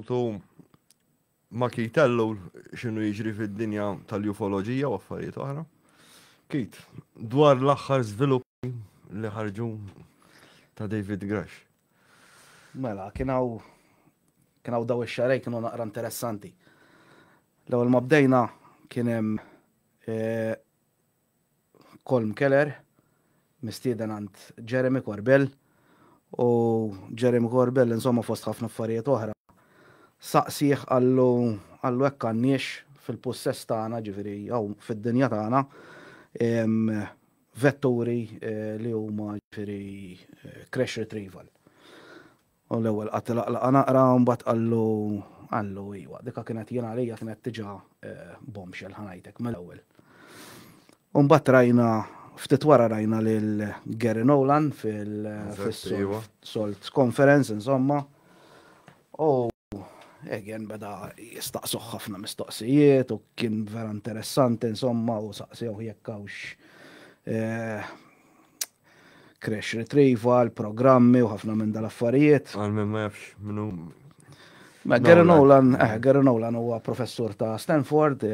Tu ma kitellu x'inhu jiġri fid-dinja tal-ufoloġija u affarijiet oħra. Kit, dwar l-aħħar żviluppi li ħarġu ta' David Grush. Mela, kienaw daw ix-xarej kienu naqra interessanti. L-ewwel ma bdejna kien hemm Colm Keller, mistieden għand Jeremy Corbell, u Jeremy Corbell insomma fost ħafna affarijiet oħra. Saqsih għallu hekk għandniex fil-possess tagħna, ġifieri jew fid-dinja tagħna vetturi li huma ġifieri crash retrieval. U l-ewwel qatt laqlaqa naqra mbagħad qallu iwa, dikha kienet jiena għalija kienet diġà bombshell ħanajtek mill-ewwel. U mbagħad rajna ftit wara rajna lil Gary Nolan fil-Salt Conference insomma. U again beda jistaqsuh ħafna mistoqsijiet u kien vera interessanti insomma u saqsiju jekk hawnx crash retrieval, programmi u ħafna minn dal-affarijiet. Għal minn ma jafx minnu. Gary Nolan huwa professur ta' Stanford,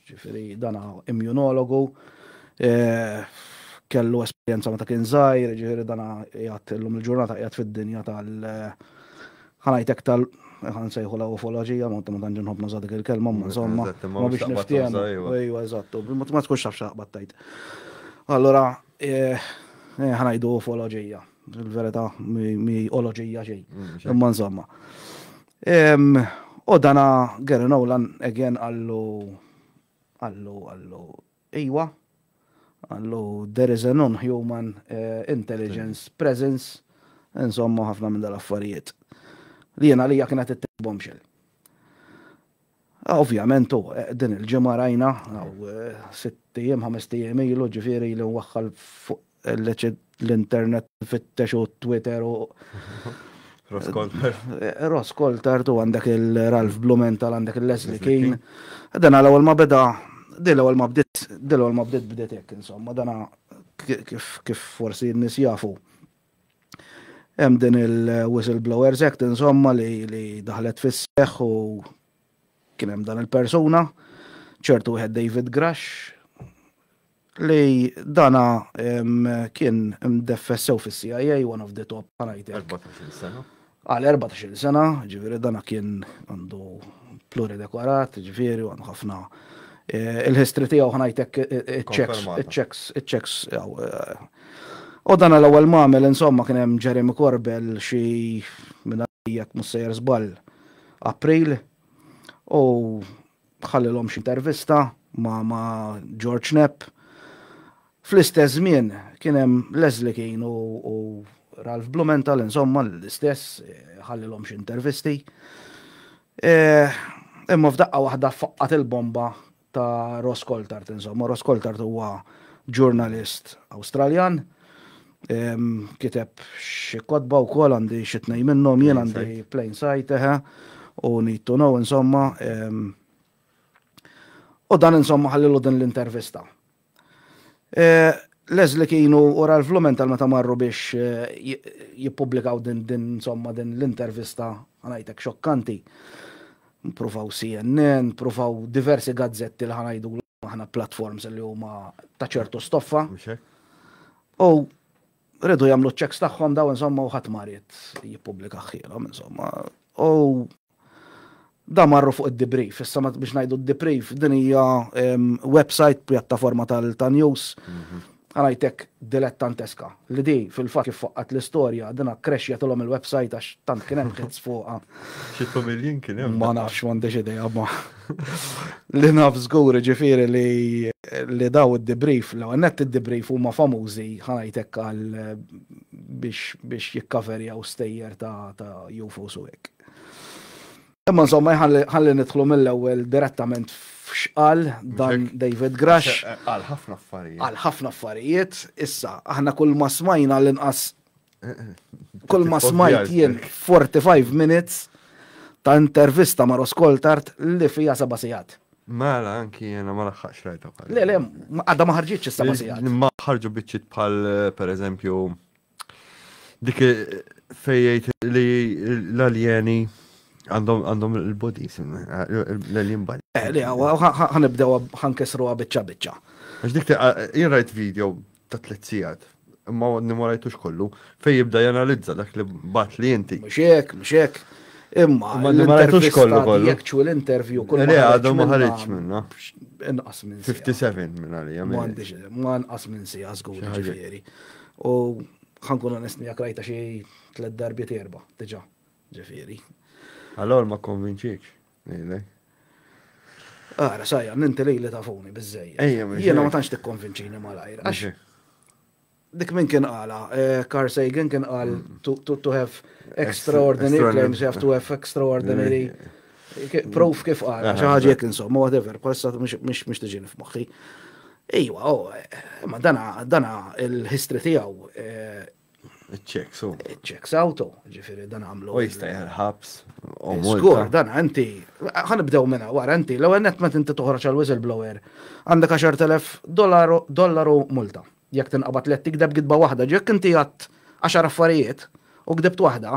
ġifieri dana immunologu, kellu esperjenza meta kien żgħir, ġifieri dana qiegħed illum il-ġurnata qiegħed fid-dinja ħanajtek ħansejħu la ufoloġija, ma tanġi nħobb nuża dik il-kelma, insomma, ma biex niftiem. Ejwa, eżattu, ma tkunx taf xaqbad tajt. Allora, ħanajdu ufoloġija, il-verità mi oloġija xejn, imma insomma. U dana Gary Nolan again għallu iwa, għallu there is a non-human intelligence presence, insomma ħafna minn dal-affarijiet. Li jena lija kienet it-bombshell. Ovvjament, din il-ġimgħa rajna, 6 ijiem, 5 ijiem ilu, ġifieri li waħħal fuq l-internet fittex u Twitter u Ross Coulthart u għandek il-Ralph Blumenthal, għandek il-Leslie Kean. Dana l-ewwel ma beda, l-ewwel ma bdiet hekk insomma, dana kif forsi n-nies jafu. Hemm din il-Whistleblowers Act insomma li daħlet fis-seħħ u kien hemm dan il-persuna, ċertu wieħed David Grush, li dana kien imdeffessew fis-CIA, one of the top ħanajtek. 14 sena. Għal 14 sena, ġifieri dana kien għandu pluridekwarat, ġifieri u għandu ħafna il-history tiegħu ħanajtek it-checks. U dan l-ewwel magħmel insomma kien hemm Jeremy Corbell xi minn jekk mhux sejjer żball April u ħallilhom xi intervista ma' George Knapp. Fl-istess żmien kien hemm Leslie Kean u Ralph Blumenthal insomma l-istess ħallilhom xi intervisti. Imma f'daqqa waħda faqqat il-bomba ta' Ross Coulthart insomma. Ross Coulthart huwa ġurnalist Awstraljan. Kiteb xi kotba wkoll għandi xi tnejn minnhom jien għandi Plain Sight u Need to Know insomma. U dan insomma ħallilu din l-intervista. Leslie Kean u Ralph Blumenthal meta marru biex jippubblikaw din insomma din l-intervista ħanajtek xokkanti. Provaw CNN, provaw diversi gazzetti li ħanajdu ħana platforms li huma ta' ċertu stoffa. U rridu jagħmlu checks tagħhom daw insomma u ħadd marit jippubblika ħielhom insomma. U da marru fuq id-debrief, issa biex ngħidu d-debrief din hija website pjattaforma tal-news. Għanajtek dilettanteska. Li di fil-fatt kif faqqat l-istorja dina krexja tolhom il-website għax tant kien hemm hits fuqha. Xi familjen kien hemm. Ma nafx m'għandix idea ma. Li naf żgur ġifieri li daw id-debrief, l net id-debrief huma famużi ħanajtek għal biex jikkaverjaw stejjer ta' UFOs u hekk. Imma insomma ħalli nidħlu mill-ewwel direttament f'xqal dan David Grush. Għal ħafna affarijiet. Għal ħafna affarijiet. Issa, aħna kull ma smajna l-inqas kull ma smajt jien 45 minutes ta' intervista ma' Ross Coulthart li fija 7 sigħat. Mela, anki jena ma laħħax rajta. Le, għadda ma ħarġitx 7 sigħat. Ma ħarġu biċċit bħal, per eżempju, dik fejjejt li l-aljeni Għandhom il-bodies, l-alien body. Li ħanibdew ħankesruha biċċa biċċa. Għax dik jien rajt video ta' 3 sigħat, imma ma rajtux kollu, fej jibda janalizza dak li bat li inti. Mhux hekk. Imma ma rajtux kollu. Jekk ċu l-interview kull Le għadhom ma ħareġ minna. Inqas minn 57 minn għalija. Ma nqas minn sija żgur ġifieri. U ħankun onest jekk rajta xi 3 darbiet 4 diġà ġifieri. Allora ma konvinċiex. Ara, sajja, ninti li tafuni bizzejja. Ejja, Jiena ma tantx tikkonvinċini malajr. Għax dik min kien qala, Carl Sagan kien qal to have extraordinary claims, you have to have extraordinary proof kif qala, xi ħaġa jekk insomma, whatever, bħalissa mhux tiġini f'moħħi. Ejwa, ma dana il-history tiegħu checks auto, ġifieri dan għamlu. U jista' jħabs. Skur, dan inti, ħanibdew minna, wara inti, l-ewwel net meta inti toħroġ għal whistleblower, għandek $10,000 multa. Jekk tinqabad li tikdeb gidba waħda, ġek inti għat 10 affarijiet u gdebt waħda,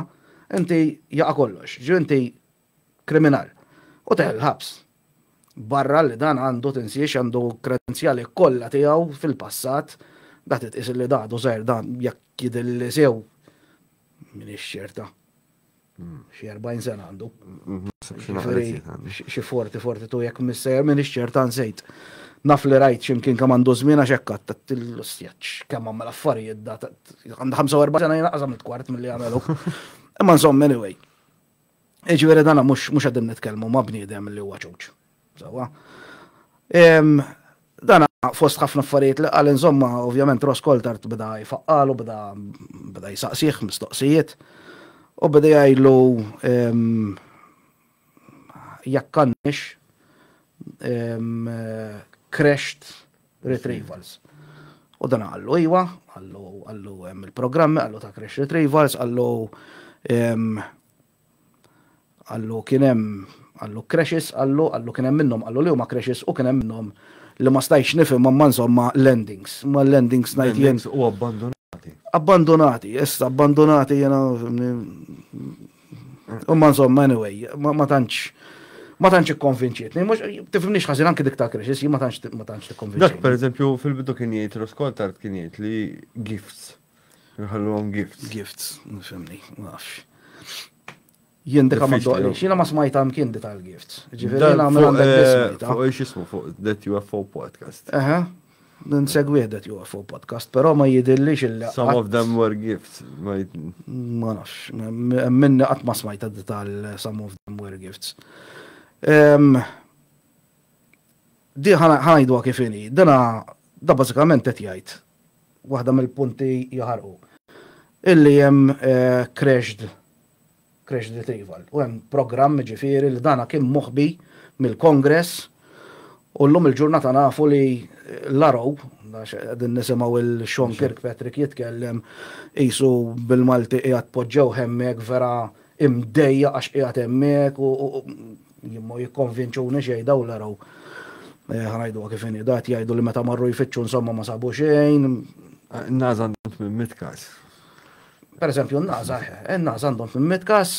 inti jaqa' kollox, inti kriminal. U teħel ħabs. Barra li dan għandu tinsiex għandu kredenzjali kollha tiegħu fil-passat, da titqis li daqdu żgħir dan jekk jidilli sew min ix-xerta. Xi 40 sena għandu. Xi 40 jekk missejjer min ix-xerta nsejt. Naf li rajt ximkien kemm għandu żmien għax hekk tat-til-ostjaċ kemm għamel affarijiet da għandha 45 sena jinaqasam il-kwart milli għamelu. Imma insomma anyway. Ġifieri dan mhux qegħdin nitkellmu ma' bniedem li huwa ċuċ. Sewwa. Dan fost ħafna affarijiet li qal insomma ovvjament Ross Coulthard beda jfaqqalu, beda jsaqsih mistoqsijiet u beda jgħidlu jekk għandniex crashed retrievals. U dan għallu iwa, għallu il-programmi, għallu ta' crashed retrievals, għallu kienem, għallu crashes, għallu kienem minnom, għallu li huma crashes u kienem minnom li ma stajx nifim ma insomma landings. Ma landings najtjen. U abbandonati. Abbandonati jena. U ma insomma anyway, ma tantx ikkonvinċietni, tifhimniex ħażin anke dik ta' crashes, ma tantx tikkonvinċietni. Dak pereżempju fil-bidu kien jgħid Ross Coulthard kien jgħid li gifts. Jħalluhom gifts. Gifts, nifhimni, ma nafx. Jien dik ma doqli, jiena ma smajta kien di tal-gifts. Ġifieri nagħmel għandek nismita. Fuq x'ismu fuq That UFO podcast. Nsegwi That UFO podcast, però ma jidillix illi. Some of them were gifts. Ma nafx, minni qatt ma smajta di tal-some of them were gifts. Di ħanajdu kifini, da bażikament qed jgħid waħda mill-punti jaħarqu. Illi hemm crashed retrieval. U hemm programm ġifieri li dana kien moħbi mill-Kongress u llum il-ġurnata nafu li l-Arrow, qegħdin nisimgħu il-Sean Kirkpatrick jitkellem qisu bil-Malti qiegħed poġġew hemmhekk vera imdejja għax qiegħed hemmhekk u jimmu jikkonvinċuni xejn daw l-Arrow. Ħanajdu kifini, dat jgħidu li meta marru jfittxu insomma ma sabu xejn. N-naż għandhom minn mitkas. Per eżempju, n-naż għandhom minn mitkas,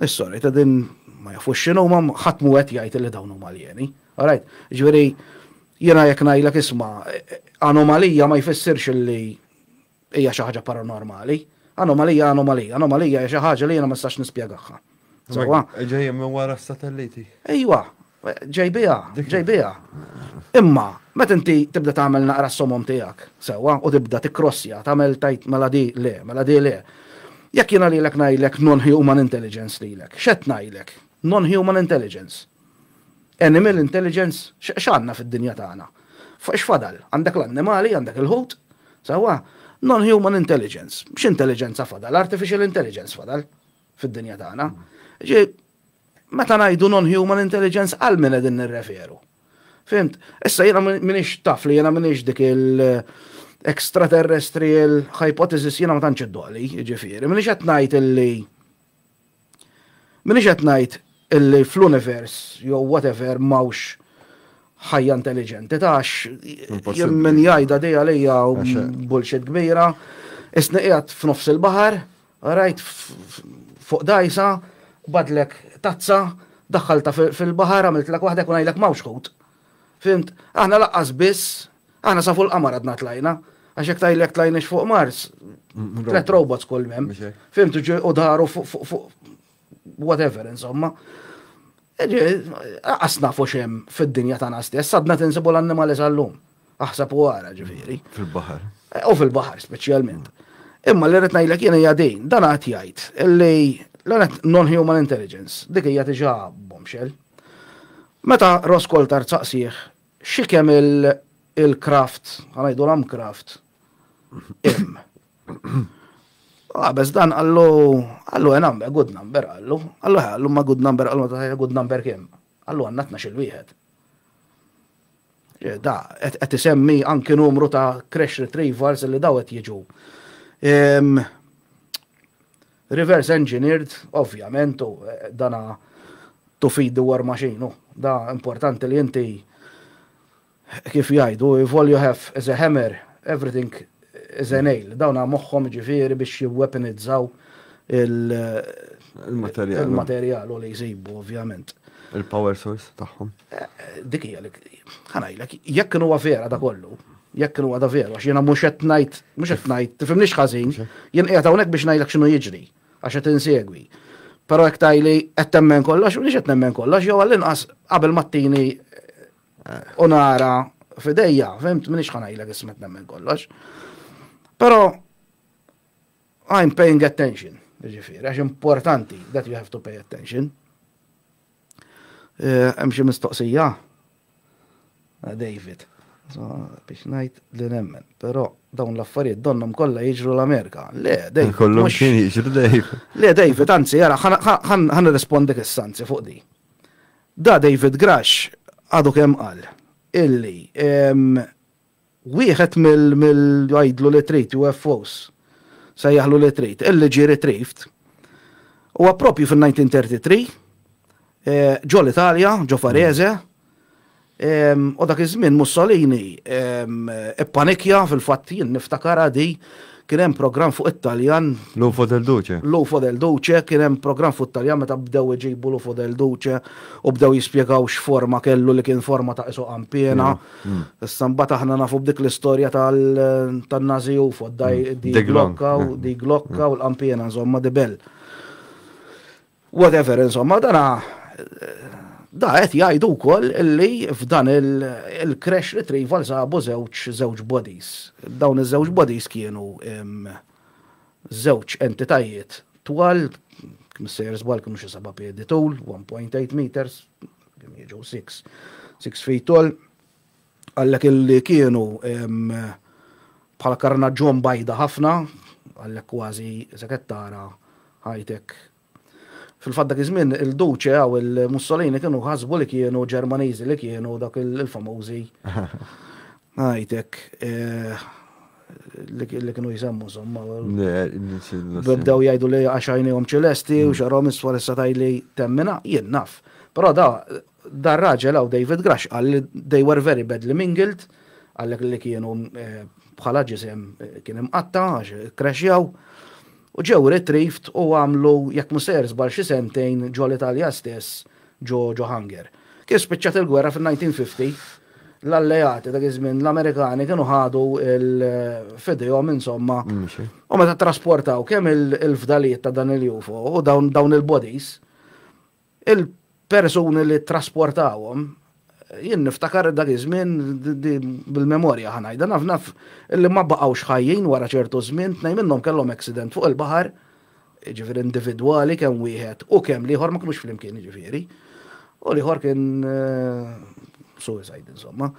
is-sorry ta' din ma jafux x'inhu ma ħadd mu qed jgħid li dawn huma aljeni. Alright, ġifieri jiena jekk ngħidlek isma' anomalija ma jfissirx li hija xi ħaġa paranormali. Anomalija hija xi ħaġa li jiena ma nistax nispjegahha. Ġejja minn wara s-satelliti. Ejwa, ġejbija. Imma, meta inti tibda tagħmel naqra s-somom tiegħek, sewwa, u tibda tikkrossja, tagħmel tajt mela di le. Jekk jiena lilek ngħidlek non-human intelligence lilek, x'qed ngħidlek? Non-human intelligence. Animal intelligence, x'għandna fid-dinja tagħna? X'fadal? Għandek l-annimali, għandek il-ħut, sewwa, non-human intelligence. X'intelligenza fadal? Artificial intelligence fadal fid-dinja tagħna. Meta ngħidu non-human intelligence għal min qegħdin nirreferu. Fimt? Issa jiena m'iniex taf li jiena m'iniex dik il-extraterrestrial hypothesis jiena ma tantx iddoqli, jiġifieri. M'iniex qed ngħid illi fl-univers jew whatever mawx ħajja intelligenti tax jien min jgħidha dejja lejja bullshit kbira. Isni qiegħed f'nofs il-baħar, rajt fuq dajsa, badlek tazza, daħħalta fil-bahar, għamiltlek waħdek u ngħidlek mawx ħut. Fimt? Aħna laqqas biss, aħna sa fuq il-qamar għadna tlajna, għax jekk tajlek tlajniex fuq Mars, 3 robots kull mem. Fimt, u daru fuq whatever, insomma. Laqqas nafu xem fid-dinja tagħna stess, sadna tinsibu l-annimali sal-lum. Aħseb u għara ġifieri. Fil-bahar. U fil-bahar, speċjalment. Imma li rrid ngħidlek jiena jgħadin, dan għad jgħid, illi non-human intelligence, dik hija diġà bombshell. Meta Ross Coulthart saqsih, xikem il-craft, għanajdu l-craft, Bes dan għallu number, good number, għallu ma good number, għallu ma good number kem, għallu għanna 12 wieħed. Da, għet isemmi anki numru ta' crash retrievals li daw għet jiġu. Reverse engineered, ovvjament, dana to feed the war machine, da importanti li jinti kif jgħidu, if all you have is a hammer, everything is a nail. Dawna moħħom ġifiri biex jiweaponizzaw il-materjal u li jżibu, ovvjament. Il-power source taħħom. Dik hija ħanajlek, jekk huwa vera da kollu, jekk huwa da vera, għax jiena mhux qed ngħid, tifhimniex ħażin, jien qiegħed hawnhekk biex ngħidlek x'inhu jiġri, għax qed insegwi. Però jekk tajli qed temmen kollox, u qed nemmen kollox, jew għall-inqas qabel mattini u nara f'idejja, fimt minix ħanajlek ismet nemmen kollox. Però I'm paying attention, ġifieri, għax importanti that you have to pay attention. Hemm xi mistoqsija? David. Biex ngħid li nemmen, però dawn l-affarijiet donnom kollha jiġru l-Amerika. Le, David. Kollhom kien jiġru David. Le, David, anzi, jara, ħan rispondi kissanzi fuq di. Da David Grush għadu kemm qal illi wieħed mill-għajdlu li trid UFOs sejjaħlu li trid illi ġie retrieved huwa proprju fil-1933 ġo l-Italja, ġo Varese, u dak iż-żmien Mussolini ippanikja fil-fatt jien niftakar di kien hemm programm fuq Italjan. L'UFO del Duce. L'UFO del Duce, kien hemm programm fuq Italjan meta bdew iġibu l'UFO del Duce u bdew jispjegaw x'forma kellu li kien forma ta' isu qampjena. Issa mbagħad aħna nafu b'dik l-istorja tan-Nazi UFO, di Glocka u l-qampjena insomma di Bell. Whatever insomma da qed jgħidu wkoll illi f'dan il-crash retrieval sabu żewġ bodies. Dawn iż-żewġ bodies kienu żewġ entitajiet twal, missejjer żball kienu xi 7 piedi tul, 1.8 meters, kienu jiġu 6 feet tall, għallek illi kienu bħala karnaġġon bajda ħafna, għallek kważi sekettara high-tech. Fil-fatt dak iż-żmien il-Duce għaw il-Mussolini kienu ħasbu li kienu Ġermaniżi li kienu dak il-famużi high-tech li kienu jisemmu insomma. Bdew jgħidu li għaxajnihom ċelesti u xarhom isfar issa tajli temmina, jien naf. Però da raġel għaw David Grush qal li they were very badly mingled, għallek li kienu bħala ġisem kien imqatta għax crashjaw. U ġew retrieved u għamlu jekk musser żball xi sentejn ġo l-Italja stess ġo Hunger. Kif spiċċat il-gwerra fil-1950, l-alleati dak iż-żmien l-Amerikani kienu ħadu il-fidejhom insomma u meta trasportaw kemm il-fdalijiet ta' dan il-UFO u dawn il-bodies, il-persuni li trasportawhom jien niftakar dak iż-żmien bil-memorja ħanajda naf illi ma baqgħux ħajjin wara ċertu żmien tnejn minnhom kellhom accident fuq il-baħar, ġifieri individwali kemm wieħed u kemm liħor ma kinux flimkien ġifieri. U liħor kien suicide insomma.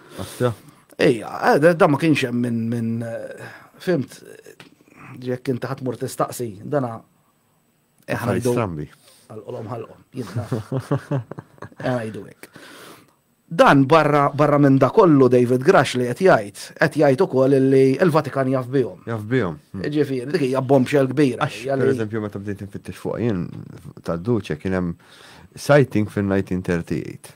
Ejja, da ma kienx hemm minn fimt jekk inti ħatmur tistaqsi dana ħanajdu għal-qolhom ħalqhom jien naf. Ħanajdu hekk. Dan barra minn da kollu David Grush li qed jgħid ukoll li l-Vatikan jaf bihom. Jaf bihom. Ġifieri dik hija bombshell kbira. Pereżempju meta bdejt infittex fuq jien tad-Duce kien hemm sighting fin-1938.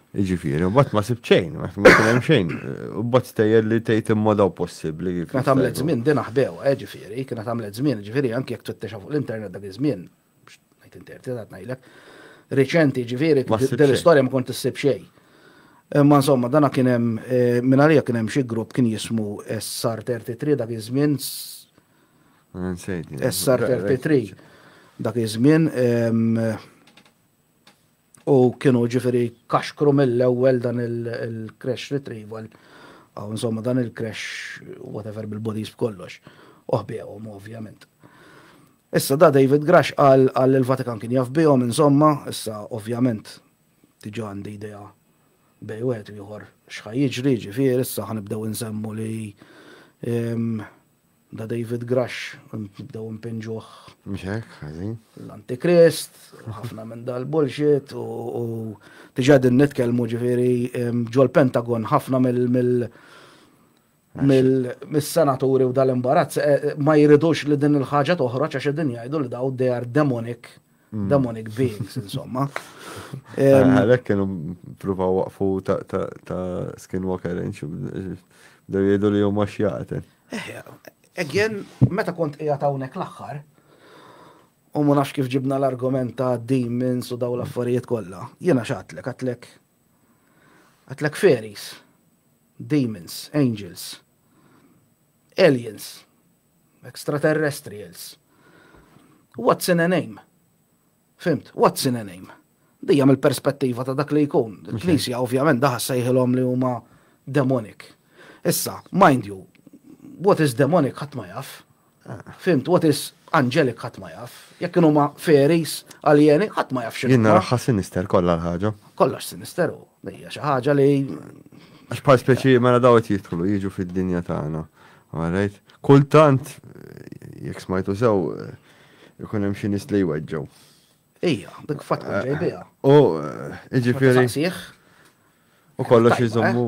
Ġifieri, u bat ma sib xejn, ma kien hemm xejn. U bat stejjer li tgħid immodaw possibbli. Kienet għamlet żmien din aħbew, ġifieri, kienet għamlet żmien, ġifieri anke jekk tfittexa fuq l-internet dak iż-żmien ngħid interpretat ngħidlek. Reċenti ġifieri Ma ssib dell-istorja ma kont issib xejn. Ma insomma, dana kien hemm minn għalija kien hemm xi grupp kien jismu SR33 dak iż-żmien SR33 dak iż-żmien u kienu ġifieri kaxkru mill-ewwel dan il-crash retrieval. Aw insomma dan il-crash whatever bil-bodies b'kollox. Oħbihom ovvjament. Issa da David Grush għal il-Vatikan kien jaf bihom insomma, issa ovvjament diġà għandi idea bej wieħed ieħor x'ħaj jiġri ġifier issa ħanibdew insemmu li da David Grush nibdew impinġuh Mhux hekk, ħażin. l-Antikrist, ħafna minn dal-bullshit u diġà din nitkellmu ġifieri ġol Pentagon ħafna mis-senaturi u dal-imbarazz ma jridux li din il-ħaġa toħroġ għax din jgħidu li daw they are demonic beings insomma. Għalhekk kienu pruvaw waqfu ta' Skinwalker bdew jgħidu li huma xjaqten. Again, meta kont qiegħed hawnhekk l-aħħar, u ma nafx kif ġibna l-argument ta' demons u daw l-affarijiet kollha. Jiena x'għatlek, għatlek fairies, demons, angels, aliens, extraterrestrials. What's in a name? Fimt, what's in a name? Dija mill-perspettiva ta' dak li jkun. Il-Knisja ovvjament daħas sejħilhom li huma demonic. Issa, mind you, what is demonic ħadd ma jaf. Fimt, what is angelic ħadd ma jaf. Jekk kienu ma fairies, alieni, ħadd ma jaf x'inhu. Jien naraħħa sinister kollha l-ħaġa. Kollox sinisteru. Dija xi ħaġa li Għax bħal speċi mela daw qed jidħlu jiġu fid-dinja tagħna. Alright? Kultant jekk smajtu sew ikun hemm xi nies li jweġġew. Ija, dik fatt kun ġejbiha. U jiġifieri Saqsih. u kollox iżommu.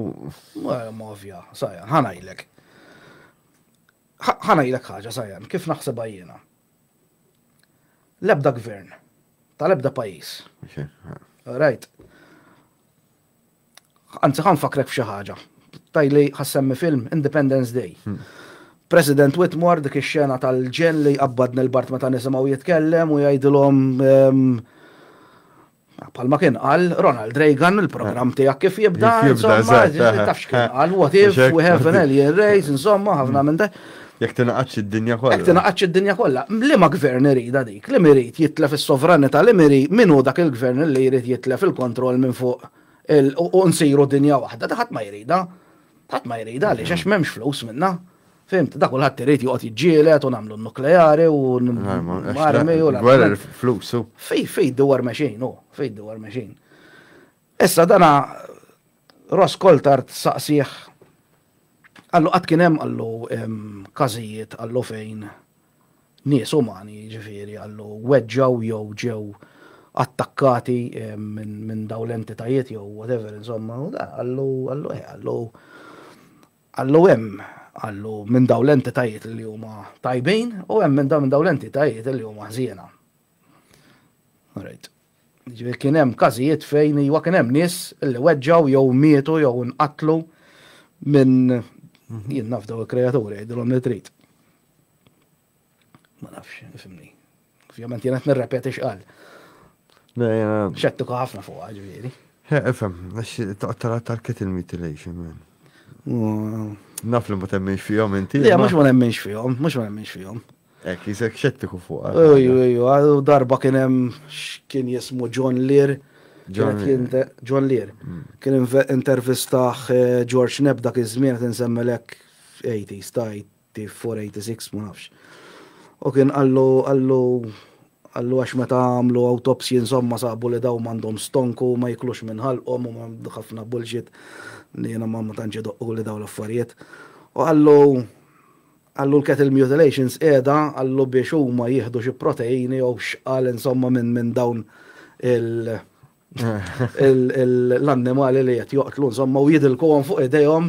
Ma ovvja, sajja, ħanajlek. Ħanajlek ħaġa sajjan, kif naħsebha jiena. L-ebda gvern, tal-ebda pajjiż. Right. Anzi ħanfakrek f'xi ħaġa. Tajli ħassemmi film Independence Day. President Whitmore dik ix-xena tal-ġen li qabbadna l-bart meta nisimgħu jitkellem u jgħidilhom palma kien qal Ronald Reagan il-programm tiegħek kif jibda insomma tafx kien qal what if we have an alien race insomma ħafna minn dak. Jekk tinaqgħodx id-dinja kollha. Jekk tinaqgħodx id-dinja kollha. Liema gvern irid dik, li irid jitlef is-sovranità li irid min hu dak il-gvern li jrid jitlef il-kontroll minn fuq u nsiru dinja waħda, da ħadd ma jrida. Ħadd ma jrida għaliex għax m'hemmx flus minnha. Fimt, dak kulħadd irid joqgħod jiġġieled u nagħmlu n-nukleari u armi u l flus. Fej d-war mexin, fej d-war mexin. Issa dana Ross Coulthard saqsih għallu qatt kien hemm għallu każijiet għallu fejn nies umani ġifieri għallu weġġaw jew ġew attakkati minn daw l-entitajiet jew whatever insomma u da għallu hemm għallu minn daw l-entitajiet li huma tajbin u hemm minn daw l-entitajiet li huma ħżiena. Alright. Ġifieri kien hemm każijiet fejn iwa kien hemm nies li weġġaw jew mietu jew nqatlu minn jien naf daw il-kreaturi jgħidulhom li trid. Ma nafx, ifhimni. Ovvjament jien qed nirrepeti x'qal. Xettuka ħafna fuqha ġifieri. Ifhem, għax taqtara target il-mutilation man. Naf li ma temminx fihom inti. Le, mhux ma nemminx fihom. Hekk jisek xettiku fuqha. Ejju, darba kien hemm kien jismu John Lear. John Lear. Kien intervistaħ George Knapp dak iż-żmien qed insemmilek 80s ta' 84, 86 ma nafx. U kien għallu għax meta għamlu autopsi insomma sabu li daw m'għandhom stonku ma jiklux minn ħalqhom u ħafna bullshit li jiena ma tantx idoqqu li daw l-affarijiet. U għallu l-cattle mutilations qiegħda għallu biex huma jieħdu xi proteini jew x'qal insomma minn dawn l-annimali li qed joqtlu insomma u jidilkuhom fuq idejhom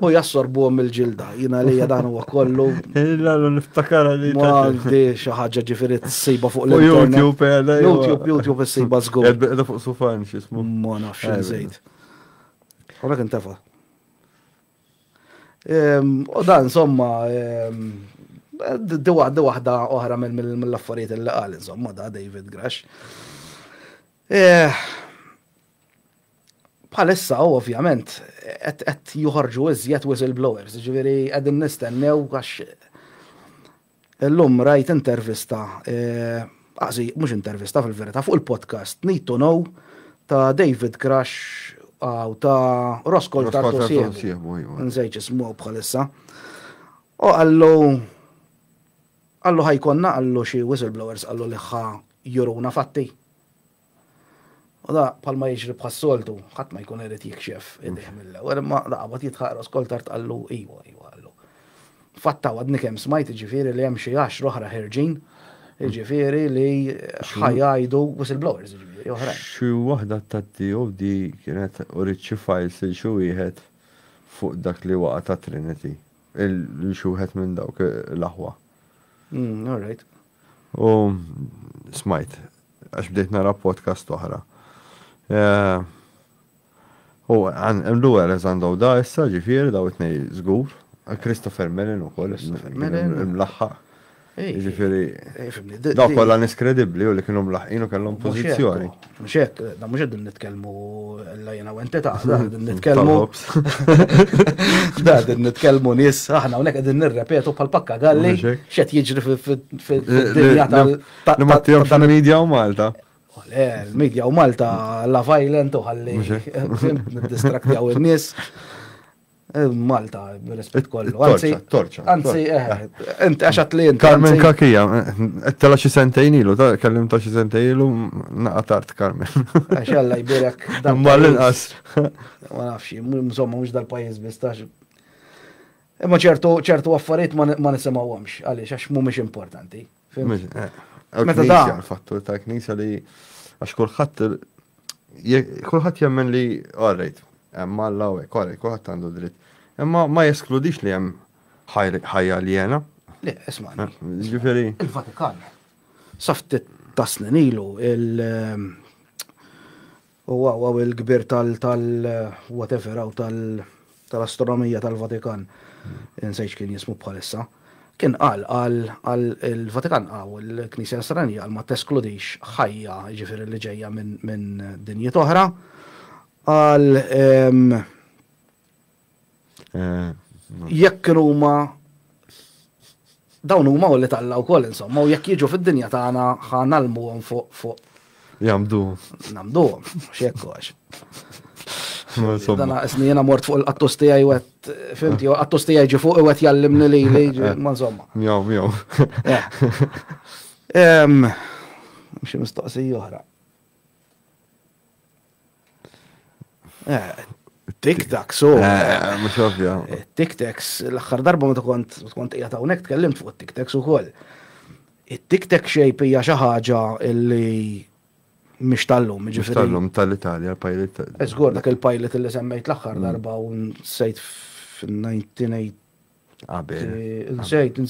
u jassorbuhom mill-ġilda. Jiena li dan huwa kollu. Illu niftakara li Maldi xi ħaġa ġifieri tsiba fuq l-internet. YouTube issiba żgur. Qiegħda fuq sufan x'ismu. Ma nafx nżejt. Ora kien tefa'. U dan insomma Di waħda oħra mill-affarijiet li qal insomma da David Grush. Bħalissa ovvjament qed joħorġu iżjed whistleblowers, ġifieri qegħdin nistennew għax illum rajt intervista, mhux intervista fil-verità fuq il-podcast Need to Know ta' David Grush u ta' Ross Coulthart nsejġ ismu bħalissa. U għallu ħajkonna għallu xi whistleblowers għallu li ħa juruna fatti. U da palma jiġri bħas-soltu, ħadd ma jkun irid jikxef idejh mill-ewwel, imma daqbad jitħaq Ross Coulthart għallu iwa għallu. Fatta għadni kemm smajt ġifieri li hemm xi 10 oħra ħerġin, ġifieri li ħajjajdu whistleblowers ġifieri oħrajn. Xi waħda tat-tiegħu di kienet urid xi files il xi wieħed fuq dak li waqa' ta' Trinity. Il-xi wieħed minn dawk l-aħwa. All right. U smajt, għax bdejt nara podcast oħra. U għamlu għal da issa ġifieri daw it-nej żgur. Christopher Mellon ukoll imlaħħaq. Ġifieri daw kollha nies kredibbli u li kienu mlaħqin u kellhom pożizzjoni. Mhux hekk, da mhux qegħdin nitkellmu l-lajna u entità, qegħdin nitkellmu qegħdin nitkellmu nies aħna hawnhekk qegħdin nirrepetu bħal pakka galli x'qed jiġri fid-dinja tal-medja u Malta. Il-medja u Malta la violent u ħalli niddistraktjaw in-nies. Malta, rispett kollu. Anzi, għaxat li Carmen Kakija, għettela xi sentejn ilu, kellim ta' xi sentejn ilu naqatart Carmen. Għaxalla jbirek. Ma l-inqas. Ma nafx, insomma, mux dal-pajis bistax. Imma ċertu affarijiet ma nisimgħuhomx, għaliex għax mhumiex importanti. Meta da. Fattur ta' knisja li għax kulħadd jemmen li all-right. Emma l-għawek, kulħadd għandu dritt. Emma ma jeskludix li hemm ħajja li jena. Le, ismani. Ġifieri. Il-Vatikan. Saftit ta' snin ilu il-kbir tal-whatever aw tal-astronomija tal-Vatikan. Nsejx kien jismu bħalissa. Kien qal il-Vatikan għaw il-Knisja Nasranija għal ma teskludix ħajja ġifieri li ġejja minn dinjiet oħra. Għal jekk kienu huma dawn huma u li tallaw wkoll insomma u jekk jiġu fid-dinja tagħna ħa nagħlmuhom fuq jamduhom. Namduhom x'hekk għax. Dana isni jiena mort fuq il-qattus tiegħi u qed fimti qattus tiegħi ġi fuq u qed jallimni lili ma insomma. Mjaw. Xi mistoqsija oħra. Tic-tacs, mux ovvja. Tic-tacs, l-axħar darba meta kont qiegħed hawnhekk tkellimt fuq it-tic-tacs ukoll. It-tic-tac shape hija xi ħaġa li mhix tal-lum, ġifieri. Tal-lum tal-Italja, l-pilot. Żgur dak il-pilot li semmejt l-aħħar darba u nsejt fin-1980. Nsejt,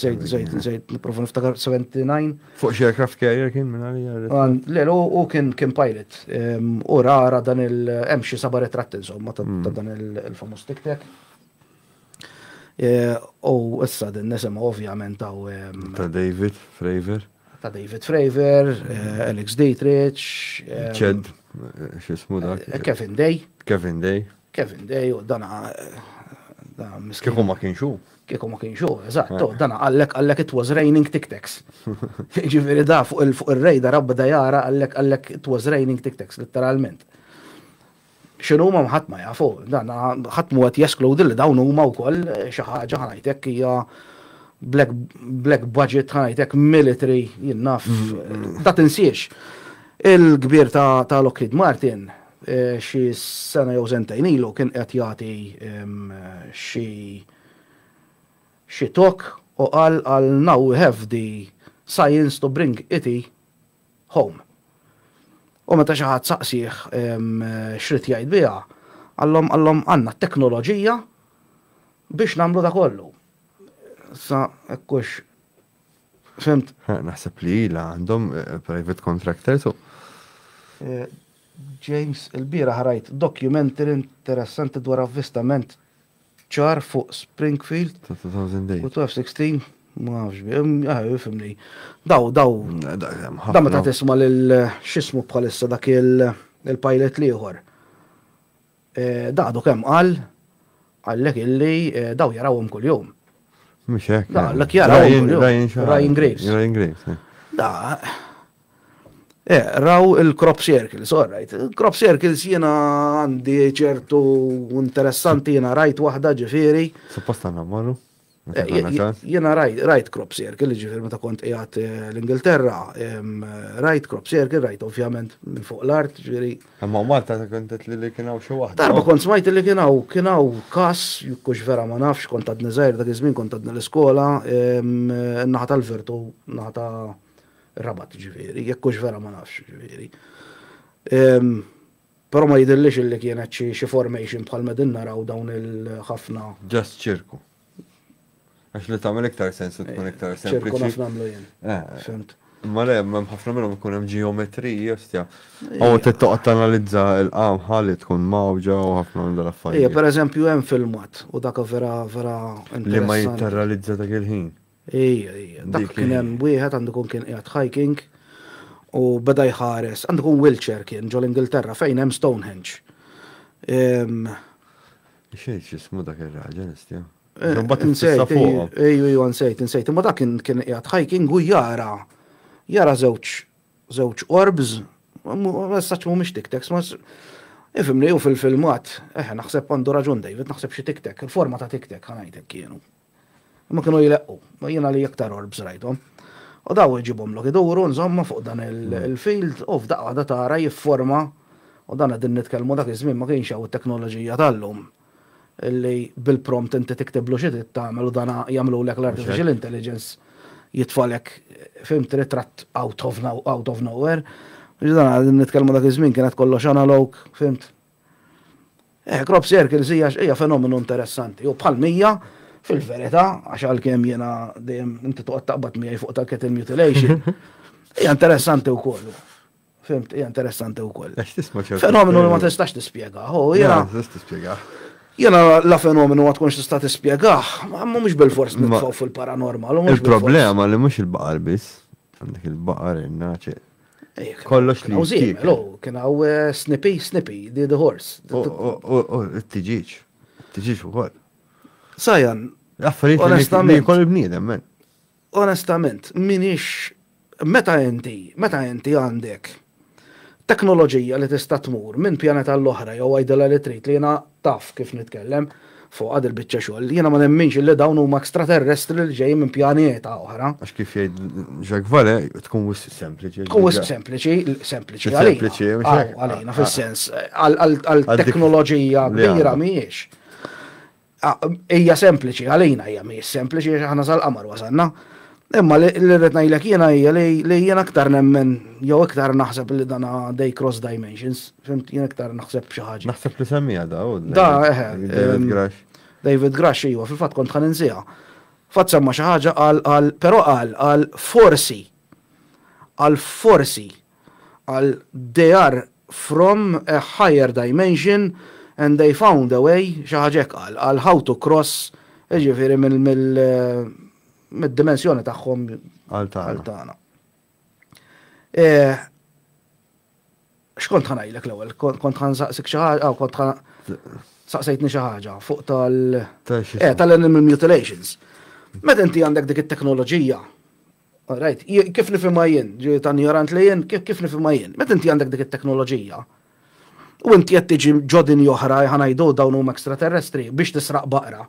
niprofa niftakar 79. Fuq xi aircraft carrier kien minn għalija? Le, u kien pilot. U rara dan hemm xi saba' ritratt insomma ta' dan il-famuż tic-tac. U issa din nisimgħu ovvjament ta' David Fravor. Ta' David Fravor, Alex Dietrich. Chad, x'ismu dak? Kevin Day. Kevin Day u dan kieku ma kienxu. Kieku ma kienxu, eżatto, dan għallek it was raining tic-tacs. Ġifieri da fuq il-rejda rabda jara għallek it was raining tic-tacs, letteralment. X'inhu huma ħadd ma jafu, dan ħadd mu qed jeskludi li dawn huma wkoll xi ħaġa ħanajtek hija black budget ħanajtek military jinnaf. Da tinsiex. Il-kbir ta' Lockheed Martin xi sena jew sentejn ilu kien qed jagħti xi talk u qal now we have the science to bring it home. U meta xi ħadd saqsih x'rid jgħid biha, għallhom għandna t-teknoloġija biex nagħmlu da kollu. Sa hekkux fimt. Naħseb li ilha għandhom private contractors. James il-bira ħarajt documentary interessanti dwar avvistament ċar fuq Springfield u 12-16 Ma nafx, fimni. Daw, da meta tisma x'ismu bħalissa dak il-pilot liħor. Daqdu kemm għallek illi daw jarawhom kuljum. Mhux hekk. Da, għallek jarawhom kuljum. Ryan Graves. Ryan Graves. Da, raw il-crop circles, all right. Crop circles jiena għandi ċertu interessanti jiena rajt waħda ġifieri. Suppost għandna mmorru? Jena rajt crop circle, ġifir meta kont qiegħed l-Ingilterra, rajt crop circle, rajt ovvjament minn fuq l-art, ġifiri. Imma Malta ta' kontet li kienaw xi waħda. Darba kont smajt li kienaw kas, jukkux vera ma nafx, kont għadni żgħir dak iż-żmien kont għadni l-iskola, naħa tal-Virtu, naħa ta' Rabat ġifiri, jekkux vera ma nafx ġifiri. Però ma jidillix li kienet xi formation bħal medinna raw dawn il-ħafna. Just ċirku. Għax li tagħmel iktar sens u tkun iktar sempliċi. ċirku naf nagħmlu jien. Fimt. Ma le, ħafna minnhom ikun hemm ġeometriji jostja. U tittoqgħod tanalizza l-qam ħalli tkun mawġa u ħafna minn dal-affarijiet. Pereżempju hemm filmat u dak vera interessanti. Li ma jitterrealizza dak il-ħin. Dak kien hemm wieħed għandu kien qiegħed hiking u beda jħares, għandu kun Wiltshire kien ġol Ingilterra fejn hemm Stonehenge. Xejn x'ismu dak ir-raġel istja. Insejt, insejt. Ma dak kien qiegħed hiking u jara żewġ orbs, ma saċ mhumiex tic-tacs, ma ifhimni u fil-filmat, naħseb għandu raġun David, naħseb xi tic-tac, il-forma ta' tic-tac ħanajtek kienu. Ma kienu jileqqu, ma jiena li iktar orbs rajthom. U daw iġibhom lok iduru nżomma fuq dan il-field u f'daqqa da tara jifforma u dan qegħdin nitkellmu dak iż-żmien ma kienx hawn it-teknoloġija tal-lum illi bil-prompt inti tiktiblu xi tagħmel u dan jagħmlulek l-artificial intelligence jitfalek fimt ritratt out of nowhere. Dan qegħdin nitkellmu dak iż-żmien kienet kollox analog, fimt. Crop circles hija fenomenu interessanti u bħal mija fil-verità, għax għalkemm jiena dejjem inti toqgħod taqbad miegħi fuq dak il mutilation, hija interessanti wkoll. Fimt, hija interessanti wkoll. Fenomenu li ma tistax tispjegah. Jiena la fenomenu ma tkunx tista' tispjegah, ma mhux bil-fors nitfgħu fil-paranormal. Il-problema li mhux il-baqar biss, għandek il-baqar in-naċe. Kollox li jiġi. Kien hawn Snippy, the horse. U t-tiġiġ ukoll. Sajan, affarijiet li jkun il-bniedem, men. Onestament, minix, meta inti għandek teknoloġija li tista' tmur minn pjaneta l-oħra jew għajdela li trid li jiena taf kif nitkellem fuq għad il-biċċa xogħol, jiena ma nemminx li dawn huma ekstraterrestri li ġej minn pjaneta oħra. Għax kif jgħid Jacques Vallée tkun wisq sempliċi. Tkun wisq sempliċi għalina fis-sens għal-teknoloġija kbira mhijiex. Hija sempliċi, għalina hija mhijiex sempliċi aħna sal-qamar wasalna. Imma li rrid ngħidlek jiena hija li jiena aktar nemmen jew iktar naħseb li dana they cross dimensions, fimt jien iktar naħseb xi ħaġa. Naħseb li semmija David Grush iwa fil-fatt kont ħan insiha. Fatt semma xi ħaġa però qal forsi they are from a higher dimension and they found a way, xaħġek għal how to cross, ġifiri mid-dimensjoni tagħhom għal-tana. X'kont ħanajlek l-ewwel? Kont ħansaqsik xi ħaġa, kont saqsejtni xi ħaġa fuq tal-animal mutilations. Meta inti għandek dik it-teknoloġija, right, kif nifhimha jien, ġiet ignorant li jien, kif nifhimha jien. Meta inti għandek dik it-teknoloġija, u inti qed tiġi ġodin oħra ħanajdu dawn huma ekstraterrestri biex tisraq baqra.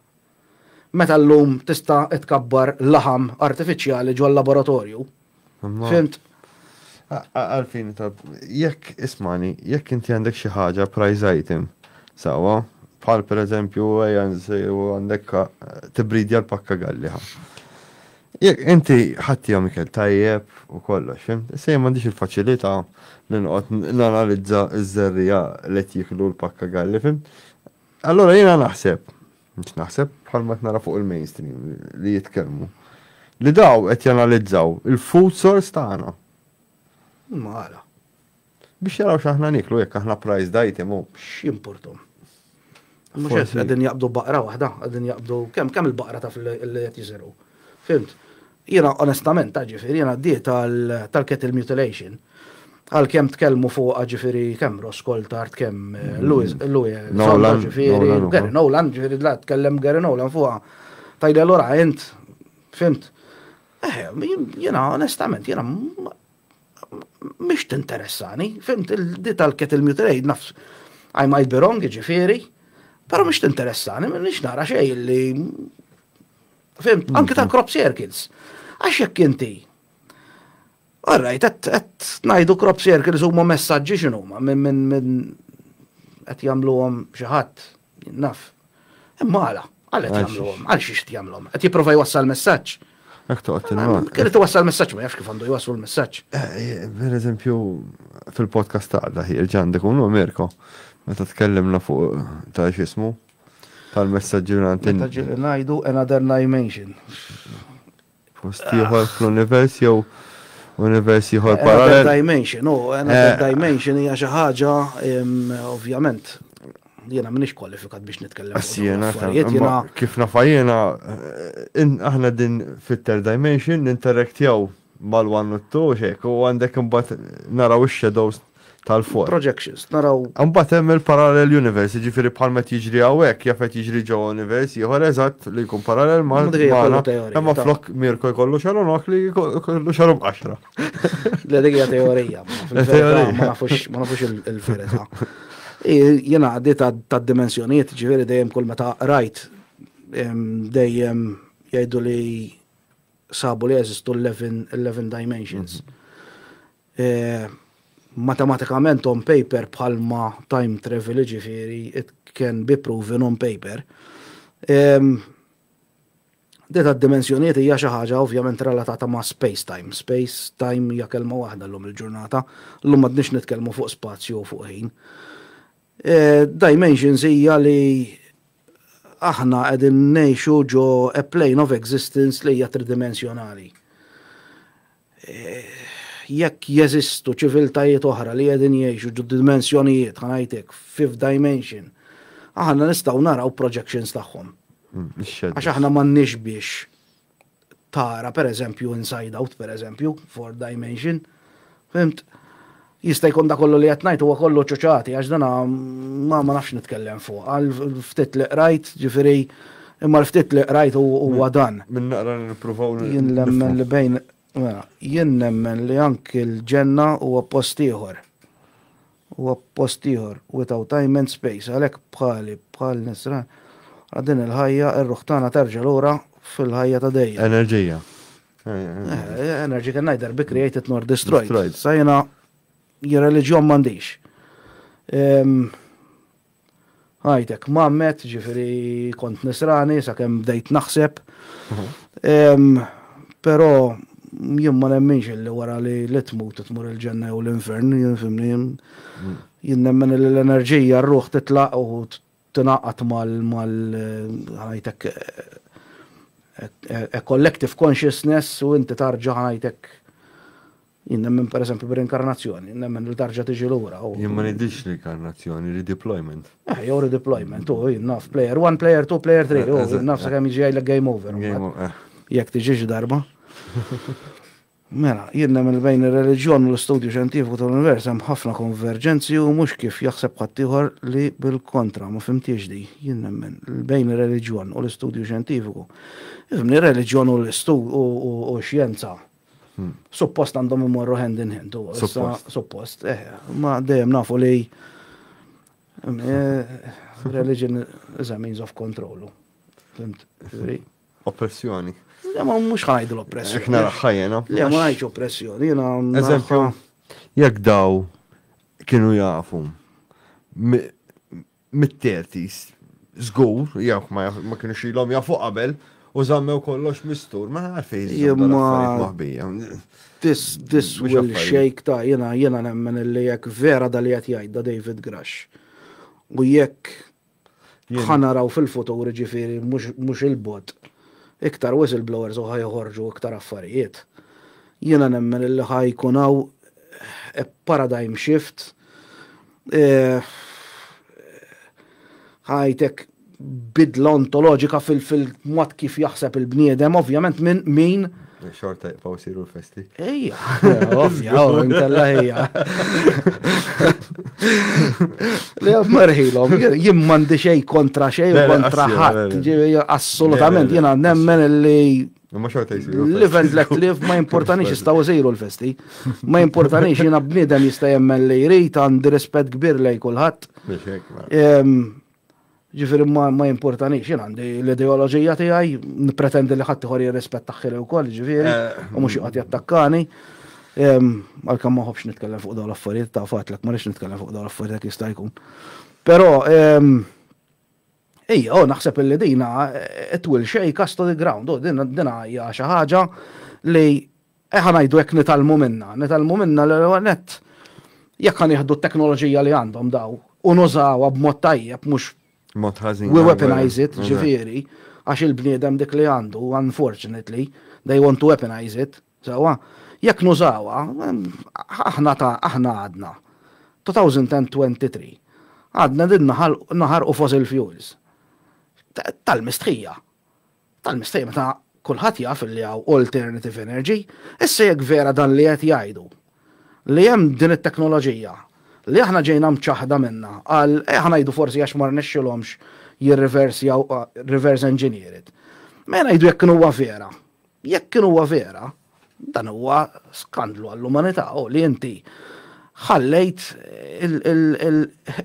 Meta llum tista' tkabbar laħam artifiċjali ġol laboratorju. Fimt? Għalfin, jekk ismani, jekk inti għandek xi ħaġa prize item, sawa, bħal pereżempju għandek tibridja l-pakka galliħa. Jekk inti ħatti jom ikel tajjeb u kollox, fimt? Sejjem m'għandix il-faċilità li noqgħod nanalizza ż-żerrija li qed jiklu l-pakka galli, fimt? Allora jiena naħseb bħal ma nara fuq il-mainstream li jitkellmu li daw qed janalizzaw il-food source tagħna. Mala. Biex jaraw x'aħna niklu jekk aħna price item u x'importom. Mhux qegħdin jaqbdu baqra waħda, qegħdin jaqbdu kemm il-baqra taf li qed jiżeru. Fimt? Jiena onestament ġifieri jiena ddiet tal-kettle mutilation. Għal kemm tkellmu fuq ġifieri kemm Ross Coulthard, kemm Louis Nolan, ġifieri Gary Nolan, ġifieri la tkellem Gary Nolan fuqha. Tajli allura int fimt. Jiena onestament jiena mhix tinteressani, fimt il-di tal-kettle mutilation nafs. I might be wrong ġifieri, però mhix tinteressani, m'iniex nara xejn li fimt anke tal-crop circles. Għax jekk inti. Alright, qed ngħidu crop circles huma messaġġi x'inhuma minn qed jagħmluhom xi ħadd naf. Imma għal qed jagħmluhom, għal xiex qed jagħmluhom. Qed jipprova jwassal messaġġ. Hekk toqgħod tinwaq. Kien iwassal messaġġ ma jafx kif għandu jwasslu l-messaġġ. Per eżempju, fil-podcast ta' ħir ġandek unu Mirko, meta tkellimna fuq ta' x'ismu tal-messaġġi ngħidu another dimension. Postiħor fl-univers jew univers ieħor Another parallel. dimension, another dimension hija xi ħaġa ovvjament jiena m'iniex kwalifikat biex nitkellem fuq Sjena, affarijiet, kif nafajjena, aħna din fit-third dimension ninteraktjaw mal-1 u 2 xek, u għandek imbagħad naraw ix-shadows tal-fuq. projections, naraw Imbagħad hemm il-parallel universe, jiġifieri bħal ma jiġri hawnhekk jaf qed jiġri ġewwa univers ieħor eżatt li jkun parallel ma' Dik hija magħna. teorija, Imma ta' flok Mirko jkollu xaronok li jkollu xarom 10. li dik hija teorija. Teorija. Ma nafux il-verità. Jiena għaddiet tad-dimensjonijiet, ġifieri dejjem kull meta rajt dejjem jgħidu li sabu li jeżistu 11 dimensions. Matematikament on paper bħalma time travel ġifieri it can be proven on paper. Deta d-dimensjonijiet hija xi ħaġa ovvjament relatata ma' space time. Space time hija kelma waħda llum il-ġurnata. Llum m'għadniex nitkellmu fuq spazju u fuq ħin. Dimensions hija li aħna qegħdin ngħixu ġo a plane of existence li hija tridimensjonali. Jekk jeżistu ċiviltajiet oħra li qegħdin jgħixu ġo dimensjonijiet ħanajtek fifth dimension, aħna nistgħu naraw projections tagħhom. Għax aħna m'għandniex biex tara pereżempju Inside Out pereżempju, fourth dimension, fimt? Jista' jkun da kollu li qed ngħid huwa kollu ċoċati għax dana ma nafx nitkellem fuq. Għal ftit li qrajt ġifieri imma l-ftit li qrajt huwa dan. Min naqra nippruvaw Jien lemmen li bejn jien nemmen li anke l-ġenna huwa post ieħor. Huwa post ieħor without time and space għalhekk bħal nisra din il-ħajja ir-ruħ tagħna terġa' lura fil-ħajja ta' dejjem. Enerġija. Energy can neither be created nor destroyed. Sajna jirreliġjon m'għandix. Ħajtek mammet, ġifieri kont nisrani sakemm bdejt naħseb. Però jien ma nemminx li wara li tmut tmur il-ġenna u l-infern, fimni. Jien nemmen l-enerġija r-ruħ titlaq u tinaqqat ħajtek a collective consciousness u inti tarġa ħajtek. Jien nemmen per esempio b'rinkarnazzjoni, nemmen li tarġa tiġi lura. Jien ma nidix reinkarnazzjoni, redeployment. Jew redeployment, jien naf player 1, player 2, player 3, naf sakemm jiġi għajlek game over. Jekk tiġiġ darba. Mela, jien nemmen bejn ir-reliġjon u l-istudju xjentifiku tal-univers hemm ħafna konverġenzi u mhux kif jaħseb ħadd ieħor li bil-kontra, ma fimtiex di. Jien nemmen bejn ir-reliġjon u l-istudju xjentifiku. Ifhimni reliġjon u l-istudju u xjenza. Suppost għandhom imorru hand in hand. Suppost. Ma dejjem nafu li religion is a means of control. Oppressjoni. Ma mhux ħajdu l-oppressjoni. Ekna ħajjena. Le ma ngħidx oppressjoni. Eżempju, jekk daw kienu jafu mit-30s żgur, jekk ma kienu xilhom jafu qabel. U zammew kollox mistur, ma għarfej maħbija. This will shake ta' jena nemmen li jekk vera dal jgħat jgħid David Grush. U jekk ħanaraw fil-futur ġifiri mux il-bot. Iktar whistleblowers u ħajħorġu iktar affarijiet. Jena nemmen li ħajkunaw paradigm shift. Ħajtek bidla ontoloġika fil-mod kif jaħseb il-bniedem, ovvjament min Xorta jibqaw siru l-festi. Ejja, ovvja, inkella ejja. Li marħilom, jien m'għandi xej kontra xej u kontra ħadd. Assolutament, jiena nemmen li Ma xorta jisiru. live and let live ma importanix jistaw sejru l-festi. Ma importanix jiena bniedem jista' jemmen li jrid għandi rispett kbir lej kulħadd. Ġifieri ma importanix, jien għandi l-ideoloġija tiegħi, nippretendi li ħadd ieħor jirrispetta ħħiri wkoll, ġifieri, u mhux joqgħod jattakkani. Għalkemm ma ħobbx nitkellem fuq dawn l-affarijiet, ta' fatlek ma rridx nitkellem fuq dawn l-affarijiet jekk jista' jkun. Però ejja, naħseb illi dina itwil xej cast to the ground, dina hija xi ħaġa li ngħidu hekk nitalmu minna l-net jekk ħanieħdu t-teknoloġija li għandhom daw u nużawha b'mod tajjeb mhux Mod ħażin. we weaponize it, ġifieri, għax il-bniedem dik li għandu, unfortunately, they want to weaponize it. Sawa, jekk nużawha, aħna għadna, 2023, għadna din naħarqu fossil fuels. Tal-mistħija. Tal-mistħija meta kulħadd jaf li hawn alternative energy, issa jekk vera dan li qed jgħidu li hemm din it-teknoloġija li aħna ġejna mċaħda minna, għal aħna jgħidu forsi għax mar nexxilhomx reverse engineer it. Ma jgħidu jekk huwa vera. Jekk huwa vera, dan huwa skandlu għall-umanità li inti ħallejt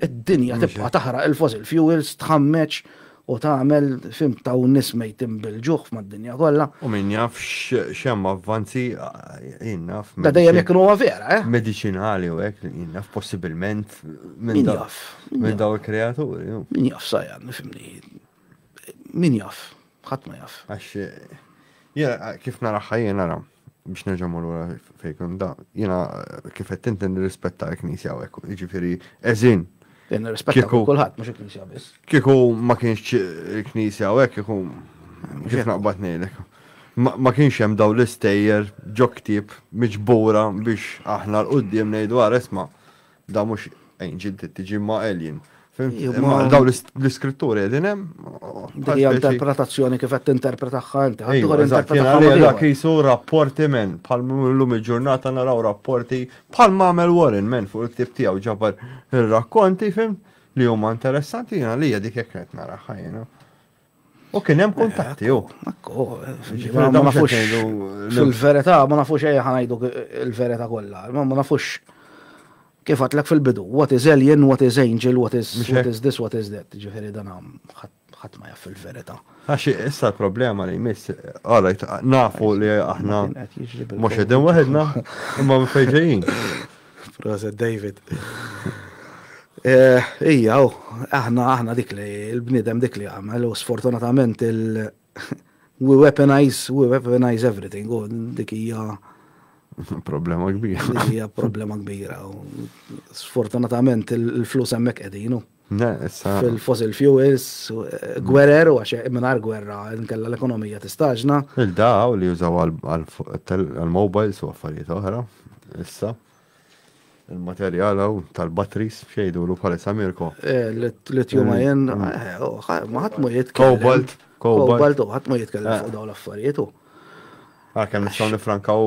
id-dinja tibqa' taħraq il-fossil fuels tħammeċ u tagħmel fim ta' nismej timbil-ġuħ mad-dinja kollha. U min jaf xemm avvanzi jinnaf. Da dejjem jekk huwa vera, Medicinali u hekk jinnaf possibilment minn daw il-kreaturi. Min jaf sajjan, nifhimni. Min jaf, ħadd ma jaf. Għax jiena kif naraħħa jiena nara biex nerġa' wara fejn da, jiena kif qed inti nirrispetta l-Knisja hekk, jiġifieri eżin. Rispetta kulħadd mhux il-Knisja biss. Kieku ma kienx il-Knisja u hekk kieku kif naqbad ngħidlek. Ma kienx hemm daw l-istejjer ġo ktieb miġbura biex aħna l-qudiem ngħidu isma' da mhux angel tiġi ma' alien. Daw l-iskritturi qegħdin hemm. Dik hija interpretazzjoni kif qed tinterpretaħħa inti. Dak jisu rapporti men, bħal llum il-ġurnata naraw rapporti bħal m'għamel Warren men fuq il-ktieb tiegħu ġabar ir-rakkonti fim li huma interessanti jiena li hija dik hekk qed naraħħa jiena. U kien hemm kuntatti hu. Ma nafux fil-verità ma nafux ejja ħanajdu il-verità kollha, ma nafux kif għatlek fil-bidu, what is alien, what is angel, what is this, what is that, ġifiri dan ħadd ma jaff fil-verità. Għaxi, issa l-problema li jmiss, għalajt, nafu li aħna mux edin waħedna, imma mfejġejjin. Proset David. Ija, aħna dik li, il-bnidem dik li għamel, u sfortunatament we weaponize everything, u dik hija problema kbira. Hija problema kbira. Sfortunatament il-flus hemmhekk qegħdin. Fil-fossil fuels, gwerer u għax mingħajr gwerra nkella l-ekonomija tistaġna. Il-daw li jużaw għal-mobiles u affarijiet oħra. Issa. Il-materjal tal-batteries xejdu bħalissa Mirko. Lithium ion, ma ħadd ma jitkellem. Cobalt u ħadd ma jitkellem fuq dawn l-affarijiet. Kemm nistgħu nifrankaw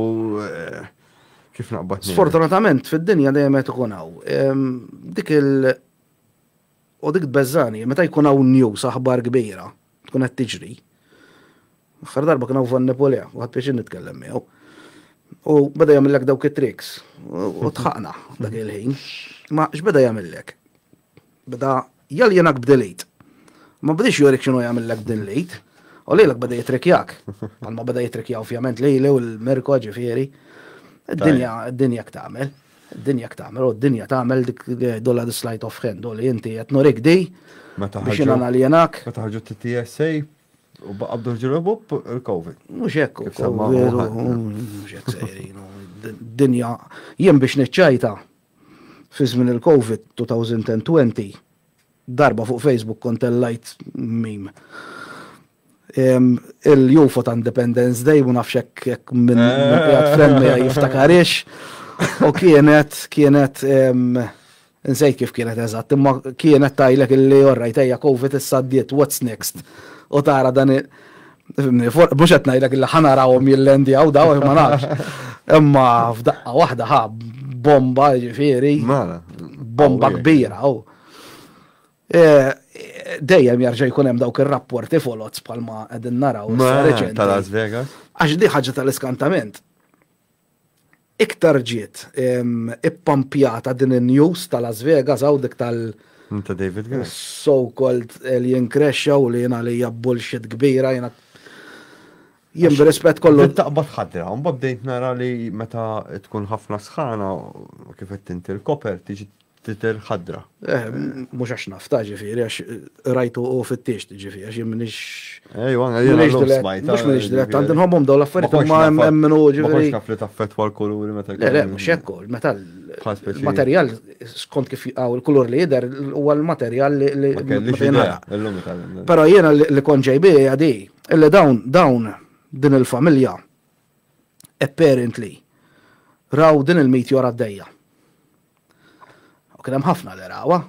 kif naqbad. Sfortunatament fid-dinja dejjem qed ikun hawn. Dik u dik tbeżżani, meta jkun hawn news aħbar kbira, tkun qed tiġri. Aħħar darba kien hawn Van Napoleon, u ħadd biex nitkellem miegħu. U beda jagħmellek dawk it-tricks u tħaqna dak il-ħin. Ma x'beda jagħmellek? Beda jaljenak b'delete. Ma bdiex jorik x'inhu jagħmellek b'delete. U lejlek bada jitrikjak, għalma bada jitrikja ovvjament lejli u l-Merko ġifieri. Id-dinja ktamel, u d-dinja tamel dik dolla the sleight of hand, u li jinti jatnurik di, biex jina aljenak. Meta ħarġu t-TSA u baqabdu ġirubu il-Covid. Mux jekk, mux jekk sejrin, d-dinja, jien biex neċċajta fi żmien il-Covid 2020, darba fuq Facebook kont il-light meme. Il-UFO ta' Independence Day u nafxek minn friendly jiftakarix u kienet nsejt kif kienet eżatt, imma kienet tajlek il-li orrajt ejja Covid issa ddiet what's next u tara dan Mux qed ngħidlek illi ħanarawhom jillendja u daw ma nafx. Imma f'daqqa waħda bomba ġifieri. Mala. Bomba kbira. Dejjem jerġa' jkun hemm dawk ir-rapporti folots bħalma qegħdin naraw reċenti. Ta' Las Vegas. Għax di ħaġa tal-iskantament. Iktar ġiet ippampjata din in-news ta' Las Vegas hawn dik Ta' David Gray. so-called alien crash u li jena li bullshit kbira jien b'rispett kollu. Taqbad ħadra, un bdejt nara li meta tkun ħafna sħana kif qed tinti l-koper tiġi titir ħadra. Mhux għax nafta ġifieri għax rajtu u fit-tiex ġifieri għax jien minix. Ejwa, mhux minix dirett għand inħobbhom dawn l-affarijiet ma hemm minnu ġifieri. Ma naf li taffettwa l-kuluri meta. Le, mhux hekk meta l-materjal skont kif il-kulur li jidher huwa l-materjal li Però jiena li kont ġejbi għadi illi dawn din il-familja apparently raw din il-meteor għaddejja. Kien hemm ħafna li rawa,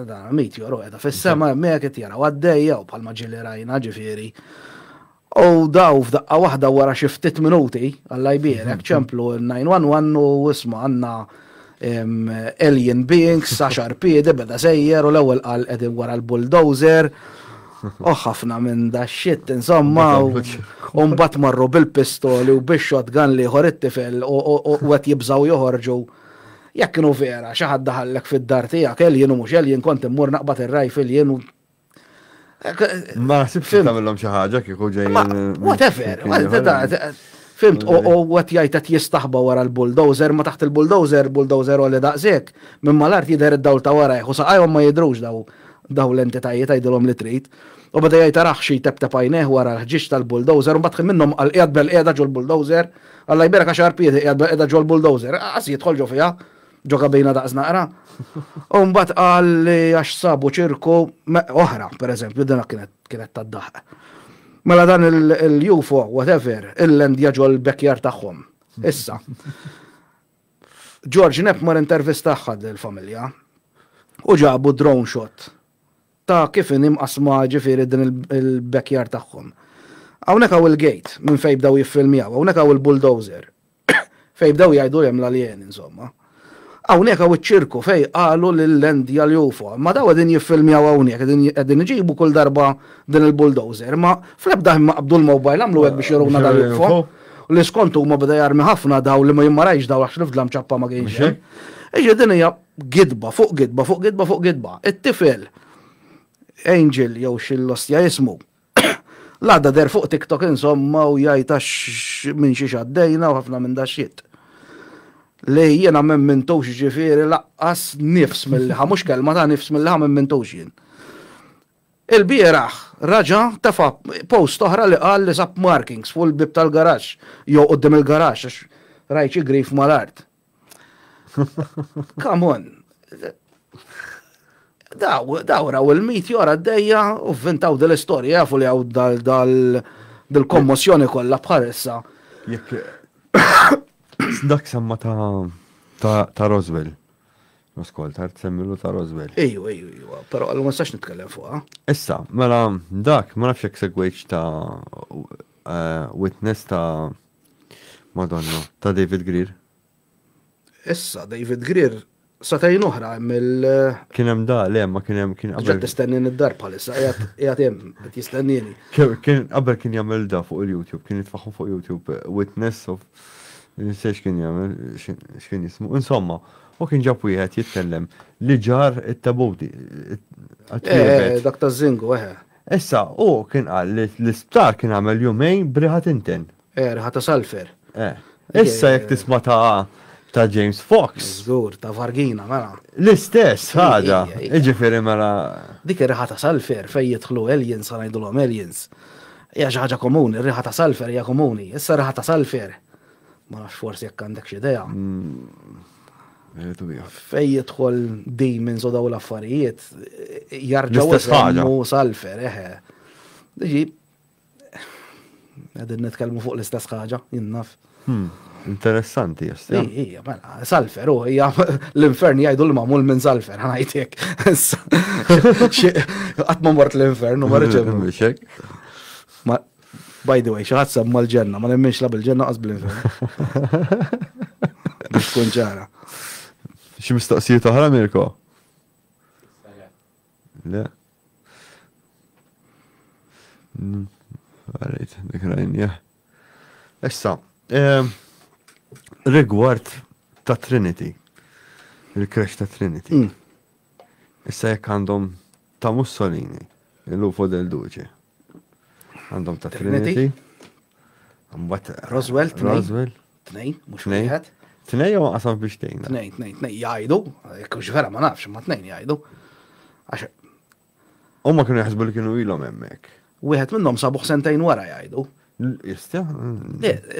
dan meteor qiegħda fis-sema hemmhekk qed jaraw għaddejja u bħalma ġieli rajna ġifieri. U daw f'daqqa waħda wara xi ftit minuti Alla jbierek ċemplu 911 u isma' għandna alien beings, 10 piedi beda sejjer u l-ewwel qal qegħdin wara l-bulldozer. Ħafna minn da shit insomma u mbagħad marru bil-pistoli u bix-shotgun li ieħor it-tifel u qed jibżgħu joħorġu. Jekk kienu vera xi ħadd daħallek fid-dar tiegħek alien u mhux alien kont immur naqbad ir-rifle jien u ma naħsibx tagħmilhom xi ħaġa kieku ġejjin. Whatever. Fimt, u għat jajtat jistaħba wara l-bulldozer, ma taħt il-bulldozer għalli daqsek, minn malart jidher id-dawl ta' wara, u saqajhom ma jidrux daw l-entitajiet għajdilhom li trid. U bada jajta raħxi tep għajneħ wara l-ħġiġ tal-bulldozer, u batħi minnom għal-qiegħed bel-qiegħda ġol bulldozer, Alla jberek għaxar piedi qiegħed bel-qiegħda ġol bulldozer, għas jidħol ġo fija, ġoka bejna daqs naqra. U mbagħad qal li għax sabu ċirku oħra, pereżempju, dina kienet tad-daħq. Mela dan il-UFO, whatever, il-lendja ġol l-bekjar tagħhom. Issa. George Knapp mar intervistaħħa il-familja u ġabu drone shot ta' kif imqasma ġifieri din il-bekjar tagħhom. Hawnhekk hawn il-gate minn fejn bdew jiffilmjaw, hawnhekk hawn il-bulldozer. Fejn bdew jgħidu hemm l-alien insomma. Hawnhekk hawn iċ-ċirku fejn qalu lill-lendja l-UFO. Ma daw qegħdin jiffilmjaw hawnhekk qegħdin iġibu kull darba din il-bulldozer, ma fl-ebda ma qabdu l-mobile għamlu hekk biex jiruna dal-UFO. U li skontu ma beda jarmi ħafna daw li ma jimmarajx daw għax nifdlam ċappa ma kienx. Iġi din hija gidba fuq gidba fuq gidba fuq gidba. It-tifel Angel jew xil-lostja jismu. L-għadda der fuq TikTok insomma u jgħid minn xi xaddejna u ħafna minn daxxiet. Li jiena m'emmintux ġifieri laqqas nifs mill-liħa, mhux kelma ta' nifs mill-liħa m'emmintux jien. Il-bieraħ raġa tafa post oħra li qal li sab markings fuq il-bib tal-garaġġ jew qudiem il-garaġġ għax rajt xi grif mal-art. Come on. Daw raw il-meteor għaddejja u vvintaw dil-istorja jafu li hawn dil-kommozzjoni kollha bħalissa. Dak semma ta' Roswell. Askolta, semmilu ta' Roswell. Ejju, pero għallu ma stax nitkellem fuqha. Issa, mela dak ma nafx jekk segwejx ta' witness ta' Madonna, ta' David Greer. Issa, David Greer satajn oħra mill. Kien hemm da, le ma kien hemm Ġed tistennini d-dar bħalissa, qiegħed hemm qed jistennini. Qabel kien jagħmel da fuq il-YouTube, kien jitfaħħu fuq YouTube witness of ninsejx kien jagħmel x'kien jismu. Insomma, u kien ġab wieħed jitkellem li ġar it-tabuti. Dak ta' Zingu, Issa, u kien qal li l-isptar kien għamel jumejn briħat inten. Riħata Salfer. Issa jekk tisma' ta' James Fox. Żgur, ta' Vargina, mela. L-istess ħaġa. Iġifieri mela. Dik ir-riħata Salfer fejn jidħlu aliens sa ngħidulhom aliens. Hija xi ħaġa komuni, ir-riħata Salfer hija komuni. Issa riħata Salfer. Ma nafx forsi jekk għandek xi idea. Fej jidħol demons u daw l-affarijiet jarġaw ismu Salfer, Diġi, għedin nitkellmu fuq l-istess ħaġa, jinnaf. Interessanti, jasta. Ija, mela, Salfer, l-infern jgħidu l-mamul minn Salfer, għanajtek. Għatma mort l-infern, u marriċem. By the way, xaħat semma l-ġenna, ma nemminx la bil-ġenna qas bil-infern. Biex tkun ċara. Xi mistoqsijiet oħra Mirko? Le. Għarajt, dik rajnja. Issa, rigward ta' Trinity, il-crash ta' Trinity. Issa jekk għandhom ta' Mussolini, il-UFO del Duce. Għandhom ta' Trinity. Roswell, Roswell. Tnejn, mux wieħed. Tnej u qasam biex tejn. Tnejn, jgħidu. Kux vera ma nafx, ma tnejn jgħidu. U ma kienu jaħsbu li kienu ilhom hemmhekk. Wieħed minnhom sabuħ sentejn wara jgħidu. Jistja?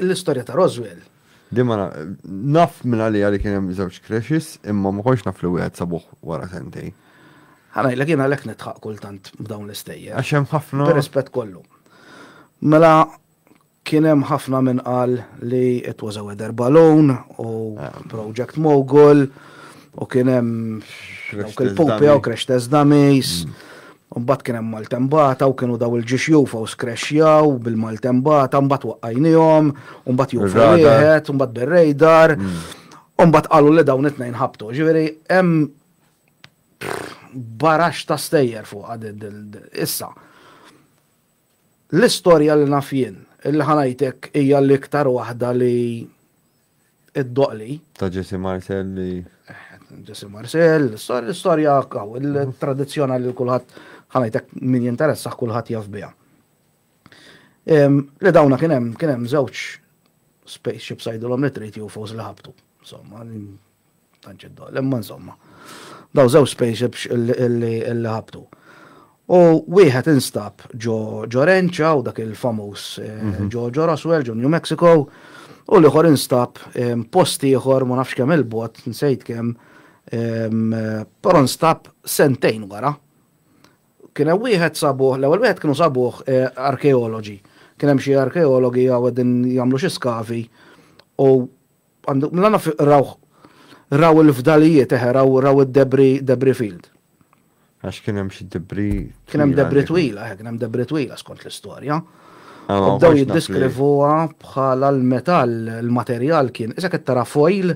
L-istorja ta' Roswell. Dimma naf minn għalija li kien hemm żewġ crashes, imma ma konx naf li wieħed sabuħ wara sentejn. Ħana jgħid jiena lek nitħaq kultant b'dawn l-istejjer. Għax hemm ħafna. Bir-rispett kollu. Mela kien hemm ħafna minn qal li it was a weather balloon u Project Mogul u kien hemm il-Pope u crash test dummies. Mbagħad kien hemm Maltembata u kienu daw il-ġiex UFOs crashjaw bil-Maltembata, mbagħad waqqajnihom, u mbagħad UFO wieħed, u mbagħad bir-radar, u mbagħad qalu li dawn it-tnejn ħabtu. Ġifieri hemm barax ta' stejjer fuq issa. L-istorja li naf jien, illi ħanajtek hija l-iktar waħda li id-doqli. Ta' Jesse Marcel li. Jesse Marcel, l-istorja il-tradizzjonali li kulħadd ħanajtek min jinteressaħ kulħadd jaf biha. Li dawna kien hemm żewġ spaceships għajdulhom li trid UFOs li ħabtu. Insomma, tanċeddu, imma insomma. Daw żewġ spaceships li ħabtu. U wieħed instab ġo Renċa u dak il-famuż ġo Roswell, ġo New Mexico, u l-ieħor instab posti ieħor ma nafx kemm il-bot, nsejt kemm, però instab sentejn wara. Kien hemm wieħed sabuh, l-ewwel wieħed kienu sabuh arkeoloġi. Kien hemm xi arkeologi għawedin jagħmlu xi skavi u raw il-fdalijiet raw id-debris field. Għax kien hemm xi debri. Kien hemm debri twila, skont l-istorja. U bdew jiddeskrivuha bħala l-metall, il-materjal kien, issa qed tara foil,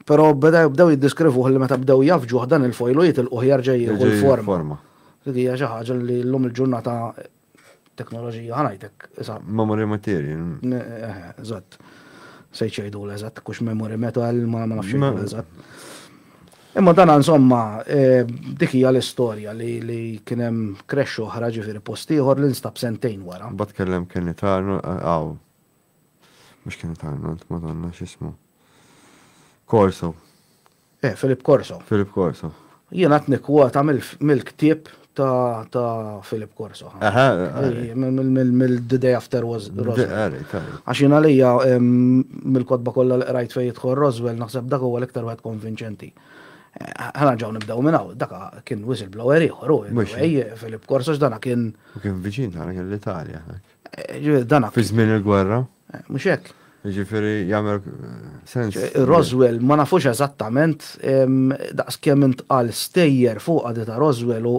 però bdew jiddeskrivuh li meta bdew jafġuh dan il-foil u jitilqu jerġa' jieħu l-forma. Hija xi ħaġa li llum il-ġurnata teknoloġija ħanajtek. Memory material. Eżatt. Se jgħidu l-eżatt, kux memory metal, ma nafx l-eżatt. Imma dan insomma, dik hija l-istorja li kien hemm crash oħra ġifieri post ieħor li nstab sentejn wara. Bad kellem Kenneth Arnold, mhux Kenneth Arnold, Madonna x'ismu. Corso. Philip Corso. Philip Corso. Jien qed nikkwota mill-ktieb ta' Philip Corso. Mill-The Day After Roswell. Għax jiena għalija mill-kotba kollha li qrajt fejn jidħol Roswell naħseb dak huwa l-iktar wieħed konvinċenti. Ħana ġew nibdew minn hawn, dak kien whistleblower ieħor Philip Corso dana kien. Kien viċin tagħna kien l-Italja. Dana. Fi żmien il-gwerra. Mhux hekk. Jiġifieri jagħmel sens. Roswell ma nafux eżattament daqs kemm intqal stejjer fuq għadi ta' Roswell u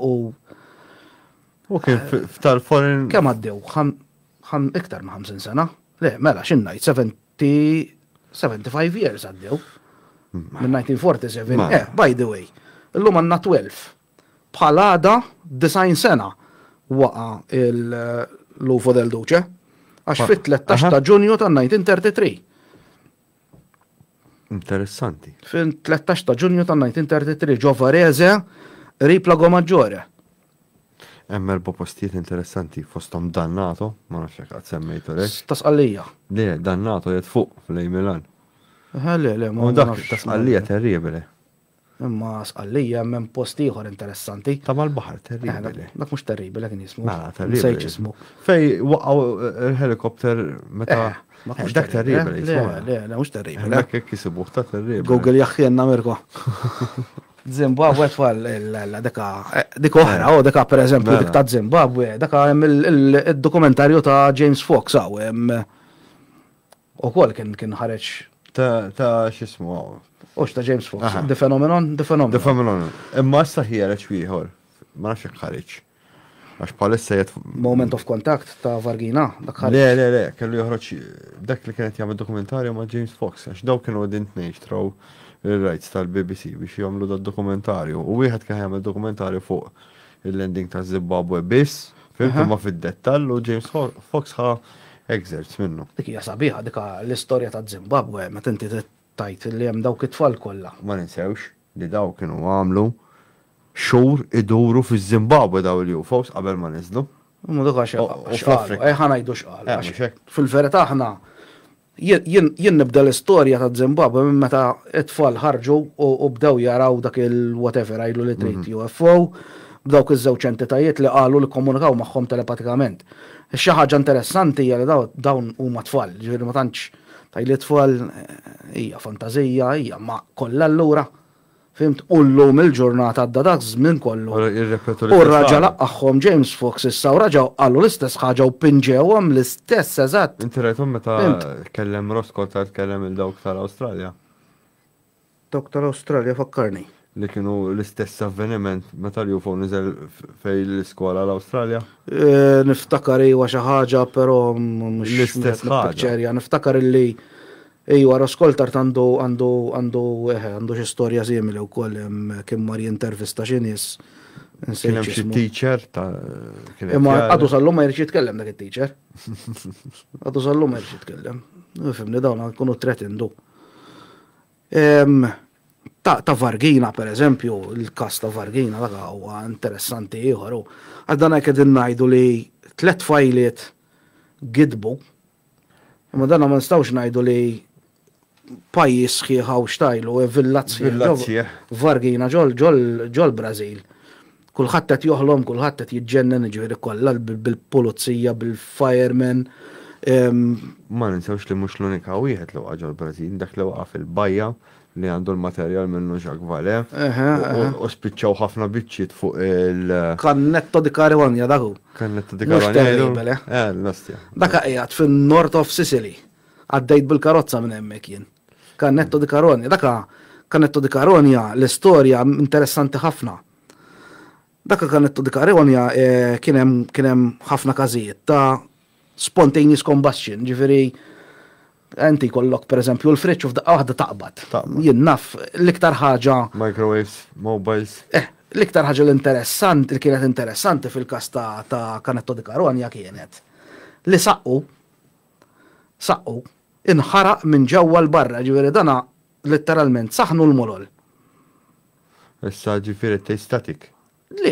kien tal-foreign. Kemm għaddew? Iktar ma' 50 sena? Le, mela x'innajt 75 years għaddew. Minn 1947. By the way, illum għandna 12. Bħalada 90 sena waqa l-UFO del Duce. Għax fit-13 ta' Ġunju ta' 1933. Interessanti. Fit-13 ta' Ġunju ta' 1933 ġo Varese, rib Lago Maggiore. Hemm erba' postijiet interessanti fosthom Dannato, ma nafx hekk qed semmejtu lek. Tasqallija. Le, Dannato jgħid fuq f'lej Milan. Le, ma dak tasqallija terribili. Imma Sqallija hemm post ieħor interessanti. Ta' mal-baħar terribili. Dak mhux terribili kien jismu. Mela terribili. Fej waqgħu il-helikopter meta dak terribili. Le, mhux terribili. Dak hekk isibuh ta' terribili. Google jaħħienna Mirko. Zimbabwe tfal dik oħra, dika pereżempju dik ta' Zimbabwe, daka hemm il-dokumentarju ta' James Fox hawn hemm ukoll kien ħareġ ta' x'ismu. Ux ta' James Fox, The Phenomenon. Imma issa ħiereġ ieħor, ma nafx hekk ħareġ. Għax palissa jett. Moment of Contact ta' Vargina, dak ħareġ. Le, kellu joħroġ dak li kienet jagħmel dokumentarju ma' James Fox, għax daw kienu għedin tnejn il-rights tal-BBC biex jagħmlu da' dokumentarju. U wieħed kien jagħmel dokumentarju fuq il-landing ta' Zimbabwe biss, fimtu ma fid-dettall u James Fox ħa excerpts minnu. Dik hija sabiħa dik l-istorja ta' Zimbabwe, meta inti tajt li hemm dawk it-tfal kollha. Ma ninsewx li daw kienu għamlu xhur iduru fiż-Zimbabwe daw il-UFOs qabel ma niżlu. Ma dik għax ħanajdu xqal. Fil-verità aħna jien nibda l-istorja ta' Zimbabwe minn meta it-tfal ħarġu u bdew jaraw dak il-whatever għajlu li trid UFO, b'dawk iż-żewġ entitajiet li qalu li komunikaw magħhom telepatikament. Xi ħaġa interessanti hija li dawn huma tfal, ġifieri ma tantx tajli tfal hija fantazija, hija ma kollha allura. Fimt, u llum il-ġurnata għadda dak żmien kollu. U raġa laqqaħħom James Fox issa u raġaw qalu l-istess ħaġa u pinġewhom l-istess eżatt. Inti rajthom meta kellem Roscoe tkellem il-dawk tal-Awstralja. Dawk tal-Awstralja fakkarni. Li kienu l-istess avveniment meta l-UFO niżel fej l-iskola l-Awstralja? Niftakar iwa xi ħaġa, però mhux l-istess ħaġa. Niftakar illi Ejwa, Roscoltar għandu xi storja simili wkoll kien mar jintervista xi nies. Kien hemm xi teacher ta' imma għadu sallu ma jridx jitkellem dak it-teacher. Għadu sallu ma jridx jitkellem. Fimni dawn nkunu threatendu. Ta' Vargina pereżempju, il-każ ta' Vargina dak huwa interessanti ieħor. Għaddan qegħdin ngħidu li 3 fajliet gidbu. Imma dan ma nistgħux ngħidu li pajjiż sħiħaw xtajlu, villazzja. Vargina ġol Brażil. Kulħadd qed joħlom, kulħadd qed jiġġennen ġifieri kollha bil-pulizija, bil-firemen. Ma ninsewx li mhux l-unika wieħed li waqa' ġol Brażil, dak li waqa' fil-bajja li għandu l-materjal minnu Jacques Vallée. U spiċċaw ħafna biċċiet fuq Cannetto di Caruana dak hu. Cannetto di Caruana. L-ostja. Dak qiegħed fin-North of Sicily. Għaddejt bil-karozza minn hemmhekk jien. Cannetto di Caruana, Cannetto di Caruana l-istorja interessanti ħafna. Dak Cannetto di Caruana kien hemm ħafna każijiet ta' spontaneous combustion, ġifieri enti kollok pereżempju l-friċċ u f'daqqa waħda taqbad. Jien naf l-iktar ħaġa microwaves, mobiles. L-iktar ħaġa l-interessanti li kienet interessanti fil-każ ta' Cannetto di Caruana kienet li saqqu inħaraq minn ġewwa l-barra, ġifieri dana letteralment saħnu l-molol. Issa ġifieri tej static. Le,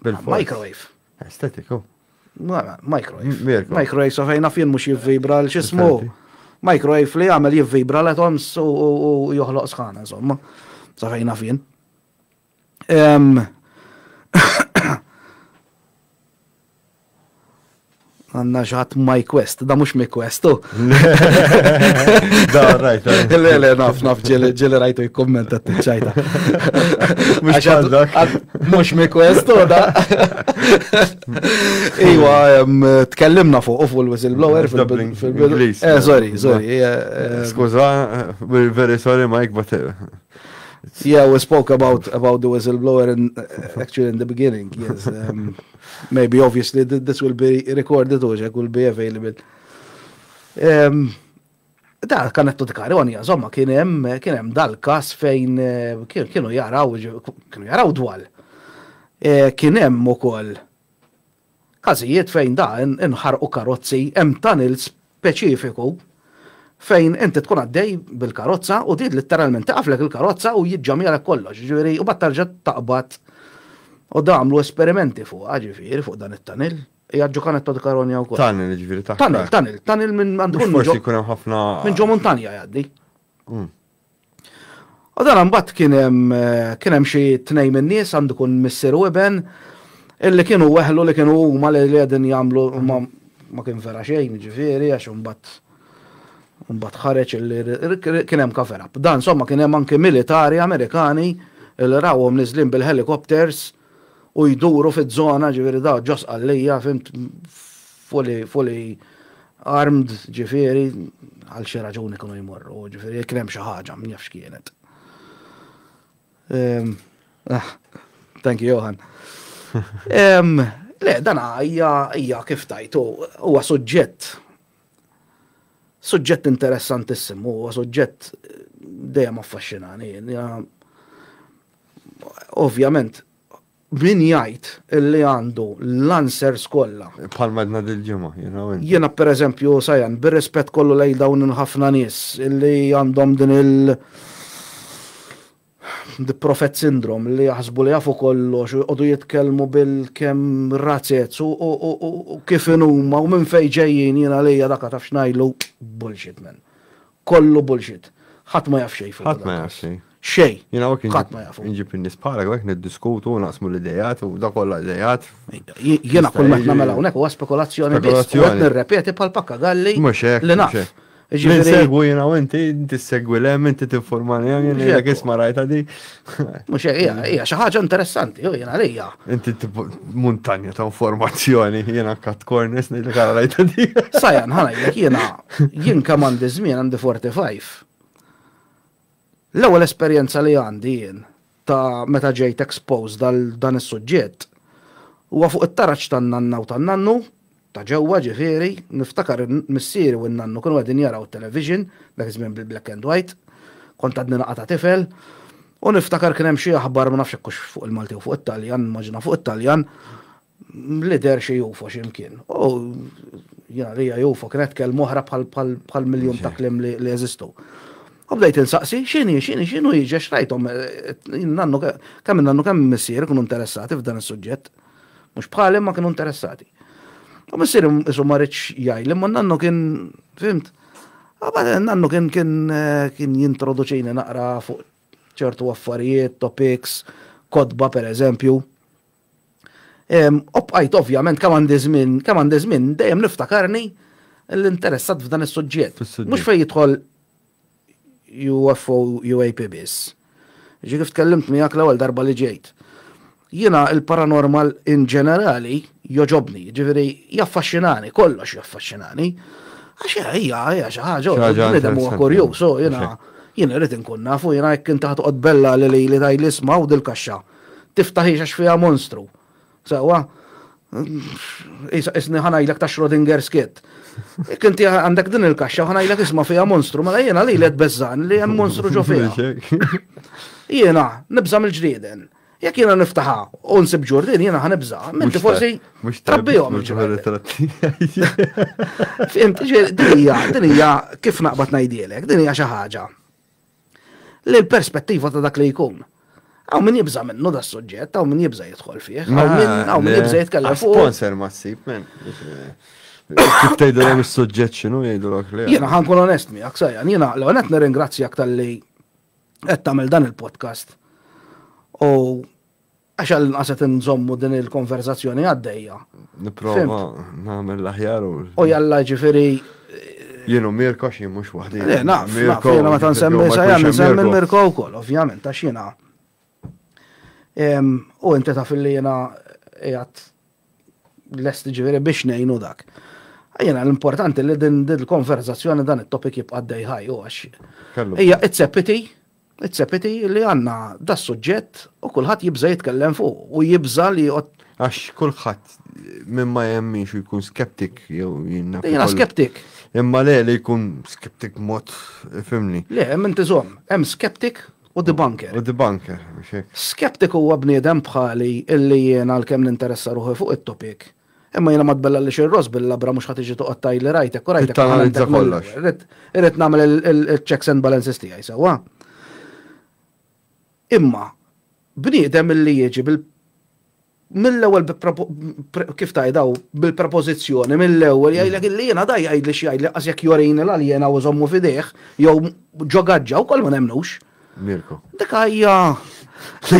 microwave. Static, Microwave. Microwave sa fejna fien mhux jivvibra l-xismu. Microwave li jagħmel jivvibra l-atoms u joħloq sħana, insomma. Sa fejna fien. Għanna ġat MyQuest, da mux MyQuest, u. Da, rajt. Le, naf, ġili rajtu jikkommenta t-ċajta. Mux MyQuest, u da. Iwa, tkellimna fuq il-whistleblower fil-Inglis. Sorry. Skuza, we're very sorry, Mike, but... Yeah, we spoke about the whistleblower actually in the beginning. Yes, maybe obviously this will be recorded or will be available. Da Cannetto di Caruana, insomma, kien hemm dal-każ fejn kienu jaraw dwal. Kien hemm ukoll każijiet fejn da inħarqu karozzi hemm tunnel speċifiku fejn inti tkun għaddej bil-karozza u din letteralment taqflek il-karozza u jiġġamjalek kollox, ġifieri u bat tarġa' taqbad u da għamlu esperimenti fuq, ġifieri fuq dan it-tunnel. Jaġġu Cannetto di Caruana wkoll. Tunnel ġifieri taħt. Tunnel minn għandu forsi jkun hemm ħafna minn ġo montanja jgħaddi. U dan mbagħad kien hemm xi tnejn min-nies għandu kun Mister Weben illi kienu weħlu li kienu huma li qegħdin jagħmlu ma kien vera xejn ġifieri għax mbagħad ħareġ li kien hemm cover up. Dan insomma kien hemm anke militari Amerikani li rawhom niżlin bil-helicopters u jduru fiż-żona ġifieri da ġos għalija fimt fully armed ġifieri għal xi raġuni kienu jmorru ġifieri kien hemm xi ħaġa ma nafx kienet. Thank you, Johan. Le, dana hija kif tajtu, huwa suġġett interessantissimu, huwa suġġett dejjem affaxxinani. Ovvjament, min jgħid illi għandu l-answers kollha. Palmadna dil-ġimgħa, Jiena pereżempju Sajan, bir-rispett kollu lejn dawn ħafna nies illi għandhom din prophet syndrome li jaħsbu li jafu kollox u jqogħdu jitkellmu bil-kemm razzezz u kif huma u minn fejn ġejjin jiena lejja dak taf xnajlu bullshit man. Kollu bullshit. Ħadd ma jaf xejn fuq. Ħadd ma jaf xejn. Xejn. Ħadd ma jafu. Inġib in-nies bħalek hekk niddiskutu naqsmu l-idejat u dak kollha idejat. Jiena kull ma nagħmel hawnhekk huwa spekulazzjoni biss. Qed nirrepeti bħal pakka galli li naf. Ninsegwu jena u inti tissegwi lem, inti t-informani għan jek isma rajta di. Mux hija xi ħaġa interessanti, jena lejja. Inti montanja ta' informazzjoni, jena kat kornes li kara rajta di. Sajan, ħanajlek jien kamandi żmien għandi 45. L-ewwel esperjenza li għandi jien ta' meta ġejt exposed dan is-suġġett huwa fuq it-taraġġ tan-nanna u tan-nannu ta' ġewwa ġifieri, niftakar missieri u n-nannu kienu qegħdin jaraw television, dak iż-żmien bil-black and white, kont għadni naqa' ta' tifel, u niftakar kien hemm xi aħbar ma nafx hekk fuq il-Malti u fuq it-Taljan, immaġina fuq it-Taljan, li der xi UFO x'imkien. U jiena lija UFO kienet kelm oħra bħal miljun ta' kliem li jeżistu. U bdejt insaqsi, x'inhi jiġi x'rajthom nannu kemm missieri kienu interessati f'dan is-suġġett. Mhux bħal imma kienu interessati. U missieri isu ma rridx jgħid, imma nannu kien, fimt? Nannu kien jintroduċini naqra fuq ċertu affarijiet, topics, kodba pereżempju. Bqajt ovvjament kemm għandi żmien dejjem niftakarni l-interessat f'dan is-suġġett. Mhux fejn jidħol UFO UAP biss. Ġi kif tkellimt miegħek l-ewwel darba li ġejt. Jiena il-paranormal in ġenerali joġobni, ġifieri jaffaxxinani, kollox jaffaxxinani. Għax hija xi ħaġa bniedem huwa kurjuż, jiena rrid inkun nafu jiena jekk inti ħatoqgħod bella li tajli isma' u dil-kaxxa. Tiftaħ għax fiha monstru. Sewwa, isni ħanajlek ta' Schrodinger's cat. Jekk inti għandek din il-kaxxa ħanajlek isma' fiha monstru, mela jiena li beżżan li hemm monstru ġo fiha. Jiena nibża mill-ġrieden. Jekk jiena niftaħa u nsib ġurdin jiena ħanibża, minti forsi trabbihom Fimt, din hija kif naqbad ngħidilek, din hija xi ħaġa. Li l-perspettiva ta' dak li jkun. Għaw min jibża minnu da s-suġġett, għaw min jibża jidħol fih, għaw min jibża jitkellem fuq. Sponsor massib, men. Kif tgħidu hemm is-suġġett x'inhu jgħidulok li. Jiena ħankun onest miegħek Sajjan, jiena l-ewwel qed nirringrazzjak tal-li qed tagħmel dan il-podcast. U għax għal-nqaset nżommu din il-konverzazzjoni għaddejja. Niprofa nagħmel l-aħjar u jalla ġifieri. Jienu Mirko xi mhux waħdi. Naf, jiena meta nsemmi Sajjan nsemmi Mirko wkoll, ovvjament għax jiena. U inti taf li jiena qiegħed lest ġifieri biex ngħinu dak. Jiena l-importanti li din il-konverzazzjoni dan it-topic jibqa' għaddej ħaj u għax. Hija it's-sepiti li għandna da suġġett u kulħadd jibża jitkellem fuq u jibża li għax kulħadd minn ma jemmix u jkun skeptik jew jiena. Jiena skeptik. Imma le li jkun skeptik mod fimni. Le, hemm inti żomm, hemm skeptik u debunker. U debunker, skeptik huwa bniedem bħali illi jiena għalkemm ninteressa ruħi fuq it-topic. Imma jiena ma tbella li xi-ross bil-labra mhux ħadd tiġi toqgħod tajli rajtek u rajtek. Irrid nagħmel il-checks and balances tiegħi sewwa. Imma bniedem illi jiġi mill-ewwel kif tajdaw bil-prepożizzjoni mill-ewwel jgħidlek illi jiena da jgħidli xi jgħidli qas jekk jorini l-aljena u żommu fidejh jew ġogaġġa wkoll ma nemnux. Mirko. Dik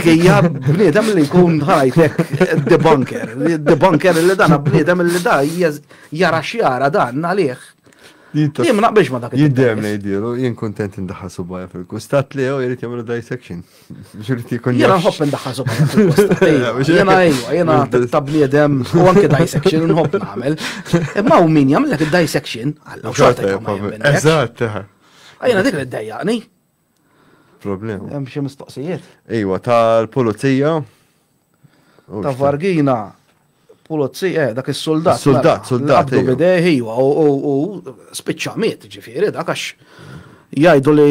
hija bniedem li jkun ħajtek debunker li dan bniedem li da jara xjara dan għalih. Jien ma naqbilx ma dak Jiddem ngħidilu, jien kuntent indaħħal subajja fil-kustat li jew jrid jagħmlu dissection. Jiena nħobb indaħħal subajja fil-kustat. Jiena ta' bniedem u anke dissection nħobb nagħmel. Imma hu min jagħmel dak id-dissection għallu xorta jagħmel. Eżatt. Jiena dik li ddejjaqni. Problema. Hemm xi mistoqsijiet. Ejwa tal-pulizija. Ta' Vargina Pulizzi, dak il-soldat. Soldat. Għabdu bideħi, u spiċċamiet, ġifiri, dak għax jajdu li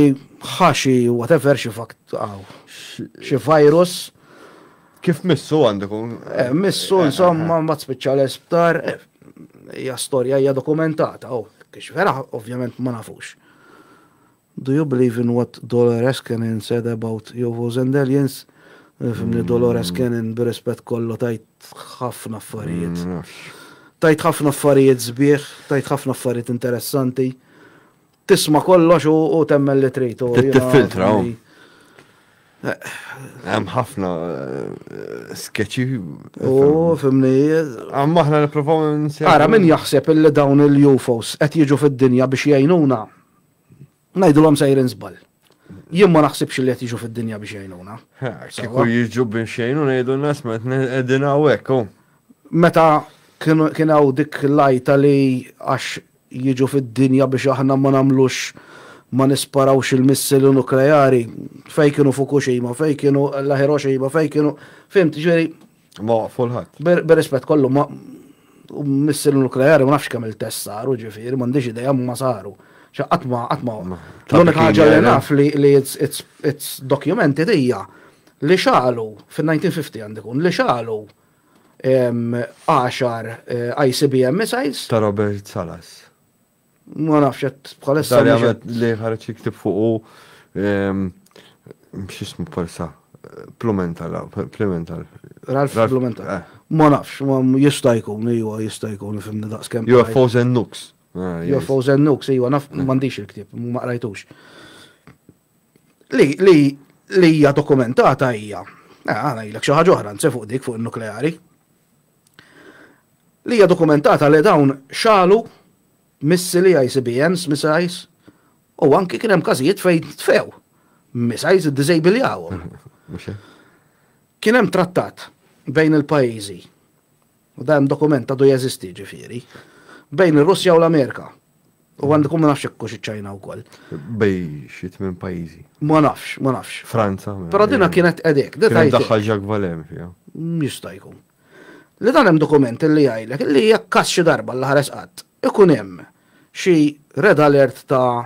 ħaxi, whatever, xi fakt, xi virus. Kif missu għandekum? Missu, insomma, ma spiċċa l-isptar, hija storja hija dokumentata, kiex vera, ovvjament ma nafux. Do you believe in what Dolores Cannon said about UFOs and aliens? Fimni Dolores Cannon b'rispett kollu tajt ħafna affarijiet. Tajt ħafna affarijiet zbieħ, tajt ħafna affarijiet interessanti. Tisma kollox u temmel li trid. Tifiltra. Hemm ħafna sketchy. Fimni. Għamma ħna nipprovaw nsejħu. Ara min jaħseb illi dawn il-UFOs qed jiġu fid-dinja biex jgħinuna. Ngħidulhom sejrin żball. Jien ma naħsibx li qed jiġu fid-dinja biex jgħinuna. Kieku jiġu biex jgħinuna jgħidu n-nies qegħdin hawnhekk. Meta kien hawn dik lajta li għax jiġu fid-dinja biex aħna ma nagħmlux ma nisparawx il-missili nukleari, fej kienu Fukushima, fej kienu la Hiroshima, fej kienu, fimt, ġveri. Ma fulħat. B'rispett kollu, ma missili nukleari, ma nafx kemm il-test saru, ġifiri, m'għandix idea ma saru. Għatma, l-unika ħaġa li naf li it's documented hija li xalu fil-1950 għandikun, li xalu 10 ICBM missiles. Ta' Robert Salas. Ma nafx bħalissa. Li ħareġ jiktib fuqu x'ismu parsa Plumental. Ralph Plumental. Ma nafx, jista' jkun, jista' jkun fimni daqs kemm. UFOs and nukes. UFOs and nukes, naf m'għandix il-ktieb, ma qrajtux. Li hija dokumentata hija. Ngħidlek xi ħaġa oħra nse fuq dik fuq in-nukleari. Li hija dokumentata li dawn xalu missili ICBMs, missiles, u anki kien hemm każijiet fejn tfew. Missiles iddiżejbiljawhom. Kien hemm trattat bejn il-pajjiżi, u dan dokument għadu jeżisti ġifieri, bejn ir-Russja u l-Amerika. U għandikum ma nafx ekkux iċ-Ċajna wkoll. Bej xi minn pajjiżi. Ma nafx. Franza. Però dinha kienet qegħdek. Kien daħħal Jacques Valem fiha. Jista' jkun. Li dan hemm dokument li jgħidlek li jekk każ xi darba l-ħares qatt ikun hemm xi red alert ta'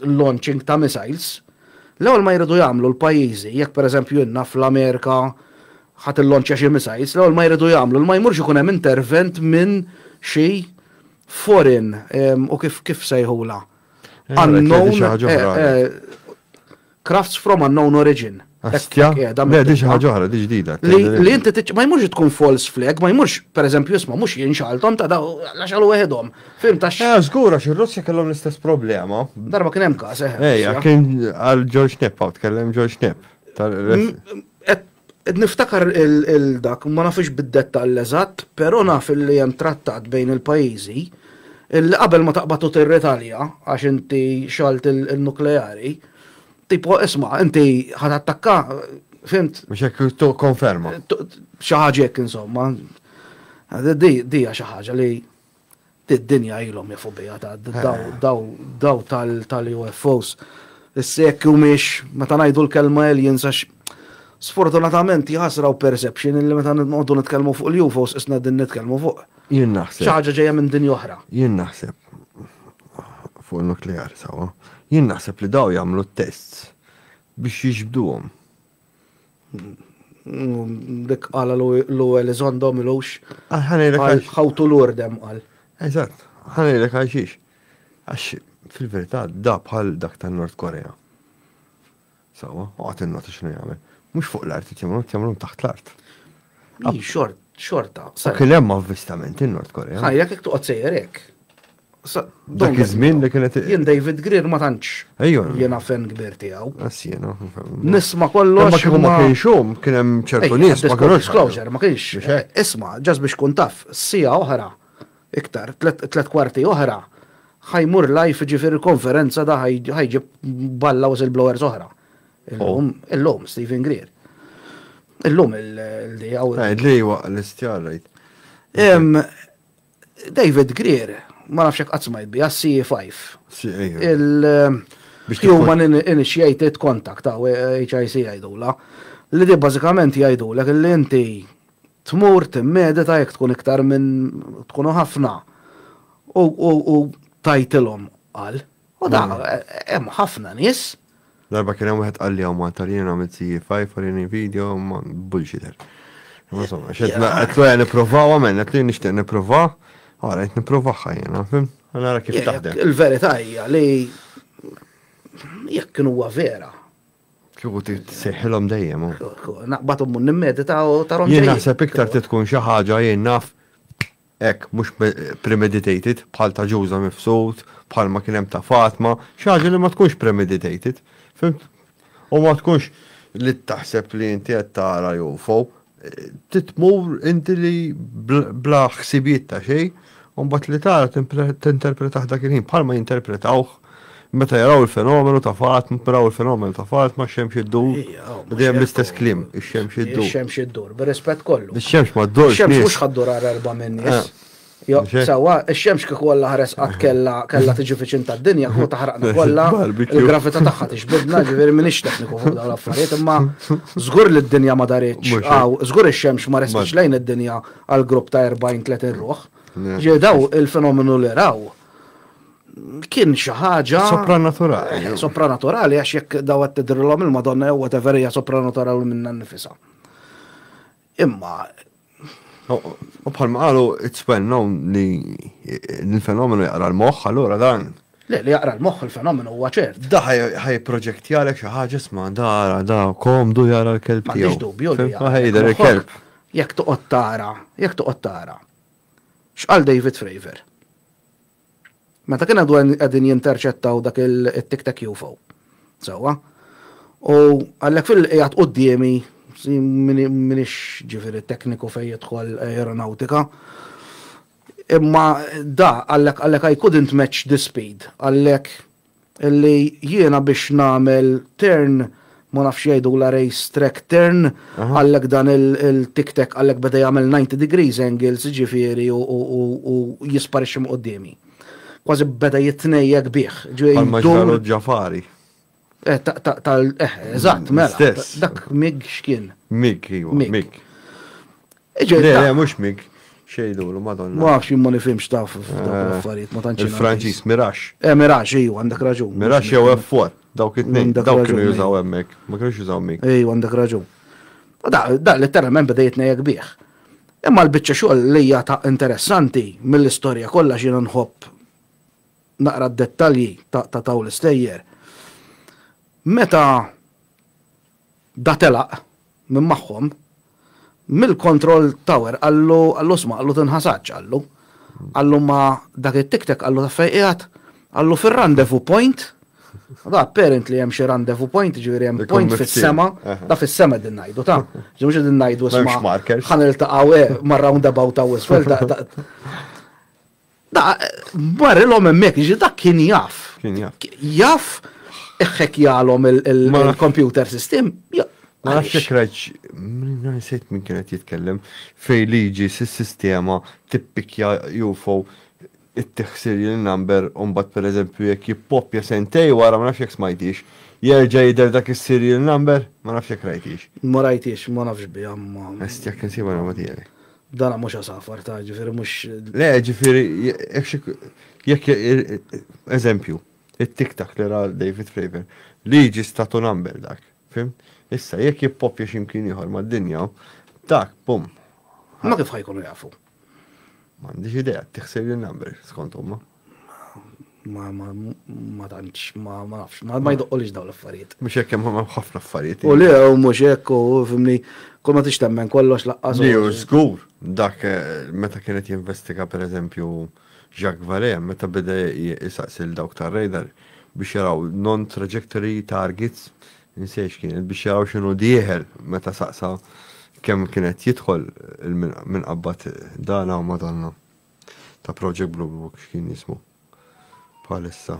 launching ta' missiles, l-ewwel ma jridu jagħmlu l-pajjiżi, jekk pereżempju jenna fl-Amerika ħadd il-launcha xi missiles, l-ewwel ma jridu jagħmlu ma jmurx ikun hemm intervent minn xi foreign u kif sejħula. Unknown crafts from unknown origin. Astja? Di xi ħaġa oħra, di ġdida. Li inti ma jmurx tkun false flag, ma jmurx pereżempju isma' mhux jinxaltom ta' daw laxalu weħedhom. Fim tax. Żgur għax ir-Russja kellhom l-istess problema. Darba kien hemm każ. Kien għal George Knapp tkellem George Knapp. Niftakar il-dak, ma nafux bid-dettall eżatt, però naf li hemm trattat bejn il-pajjiżi illi qabel ma taqbatu tir-Italja għax inti xalt il-nukleari. Tipo, isma, inti ħad attakka, fimt? Mux jekk tu konferma. Xaħġek, insomma. Dija xaħġa li d-dinja ilhom jafu bija daw tal-UFOs. Is-sekk u miex, meta ngħidu l-kelma aliens għax sfortunatament jħasraw perception illi meta nqogħdu nitkellmu fuq il-UFOs isna din nitkellmu fuq. Jien naħseb. Xi ħaġa ġejja minn dinja oħra. Jien naħseb fuq il-nukleari sawa. Jien naħseb li daw jagħmlu tests biex jiġbduhom. Dik qala l-ewwel Elizondo milux. How to lure them qal. Eżatt, ħanejlek għal xiex. Għax fil-verità da bħal dak tan-Nord Korea. Sawa, għat il-nota x'nu jagħmel. Mhux fuq l-art jagħmluhom taħt l-art. Xorta. Kien hemm avvistamenti in-Nord Korea. Ħajja kif toqgħod sejjer hekk. Dak iż-żmien li kienet. Jien David Greer ma tantx. Jiena fan kbir tiegħu. Jiena. Nisma' kollox. Ma kieku ma kienxhom, kien hemm ċertu nies ma kienux. Disclosure ma kienx. Isma' ġas biex kun taf, sija oħra iktar, 3 kwarti oħra, ħajmur live ġifieri konferenza da ħajġib balla whistleblowers oħra. Illum Stephen Greer. Illum il-dijaw. Li waqt l-istjar rajt. David Greer ma nafx hekk qatt smajt biha CE5. Il-Human Initiated Contact ta' HIC jgħidula. Li di bażikament jgħidulek li inti tmur timmedita jekk tkun iktar minn tkunu ħafna. U tajtilhom qal. U da hemm ħafna nies. Darba kien hemm wieħed qalli hawn ma tarjena għamilt CE5 farjeni video ma bullshitter. Insomma, qed nipprovaw għamel, qed nixtieq nipprova, ara qed nipprovaha jiena, fim? Nara kif taħdem. Il-verità hija li jekk huwa vera. Kieku tseħħilhom dejjem. Naqbathom mun nimmedita u tarhom Jien naħseb iktar tkun xi ħaġa jien naf hekk mhux premeditated bħal ta' ġuża mifsud, bħal ma kien hemm ta' Fatma, xi ħaġa li ma tkunx premeditated. Fimt? U ma tkunx li taħseb li inti qed tara UFO, titmur inti li bla ħsibiet ta' xejn, u mbagħad li tara tinterpretaħ dak il-ħin bħalma jinterpretawh meta jaraw il-fenomenu ta' Fatma, jaraw il-fenomenu ta' Fatma, x-xemx id-dur, dejjem l-istess kliem, ix-xemx id-dur. Ix-xemx id-dur, bir-rispett kollu. Ix-xemx ma d-dur. Ix-xemx mhux ħaddur għal 4 min-nies. Jo, sawa, ix-xemx kieku kollha ħares qatt kellha tiġi fiċin tad-dinja, kieku taħraqna kollha il-gravità tagħha tixbidna, ġifieri m'iniex tekniku fuq dawn l-affarijiet, imma żgur li d-dinja ma daritx. Żgur ix-xemx ma resqitx lejn id-dinja għal grupp ta' 40-30 ruħ. Ġie daw il-fenomenu li raw kien xi ħaġa sopranaturali. Sopranaturali għax jekk daw qed tidrilhom il-Madonna jew whatever hija sopranaturali minnha nnifisha. Imma u bħalma qalu it's well known li l-fenomenu jaqra l-moħħ, allura dan. Le, li jaqra l-moħħ il-fenomenu huwa ċert. Da ħaj proġektjalek xi ħaġa isma' da komdu jara l-kelb tiegħu. M'għandix dubju li ħejder il-kelb. Jekk toqgħod tara. X'qal David Fravor? Meta kien għadu qegħdin jinterċettaw dak il-tic-tac UFO. Sewwa. U għallek fil-qiegħed qudiemi minix ġifieri tekniku fejn jidħol aeronautika. Imma da għallek I couldn't match the speed. Għallek illi jiena biex nagħmel turn ma nafx jgħidu la race track turn, għallek dan il-tic-tac għallek beda jagħmel 90 degrees angles ġifieri u jisparixxi qudiemi. Kważi beda jitnejjek bih. Palma ġralu ġafari. Eżatt, mela. Dak Mig x'kien. Mig, Mig. Le, mhux Mig. Xejdulu, Madonna. Ma nafx ma nifhimx taf affarijiet ma tantx. Il-Franċiż Mirax. Mirax, ejju, għandek raġun. Mirax jew F4, dawk it-tnejn, dawk kienu jużaw hemmhekk, ma kienux jużaw Mig. Ejju, għandek raġun. Da letteralment beda jitnejjek bih. Imma l-biċċa xogħol li hija ta' interessanti mill-istorja kollha xi nħobb naqra d-dettalji ta' taw l-istejjer. Meta da telaq minn magħhom mill-control tower għallu sma għallu tinħasaġġ għallu ma dak it-tic-tac għallu ta' fejqiegħed għallu fir-rendezvous point. Da apparently hemm xi rendezvous point, ġifieri hemm point fis-sema, da fis-sema din ngħidu ta'. Mhux din ngħidu isma' ħaniltaqgħu mar-roundabout ta' isfel da marrilhom hemmhekk, jiġi dak kien jaf. Jaf eħħek jagħlhom il-computer system. Ma nafx jekk rajt, nsejt min kienet jitkellem fej liġi s-sistema tippikja UFO it-tieħ il-number u mbagħad pereżempju jekk jippoppja sentej wara ma nafx jekk smajtix. Jerġa' jidher dak is-serial number, ma nafx jekk rajtix. Ma rajtix, ma nafx biha ma. Est jekk insiba ma tiegħi. Dana mhux safar ta' ġifieri mhux. Le, ġifieri jekk eżempju, it-tic-tac li ra David Fravor, liġi statu number dak, fim? Issa jekk jippoppja x'imkien ieħor mad-dinja, dak, bum. Ma kif ħajkunu jafu? M'għandix idea, tiħseb il-number skont huma. Ma tantx, ma nafx, ma jdoqqolix dawn l-affarijiet. Mhux hekk hemm ħafna affarijiet. U le mhux hekk u fimni kull ma tixtemmen kollox laqqas. Li żgur, dak meta kienet jinvestiga pereżempju Jacques Vallée, meta beda jisaqsil dawk tar-radar biex jaraw non-trajectory targets, nsejx kienet biex jaraw x'inhu dieħel meta saqsa kemm kienet jidħol minn qabbat dana u Madonna ta' Project Blue Book x'kien jismu. Palissa.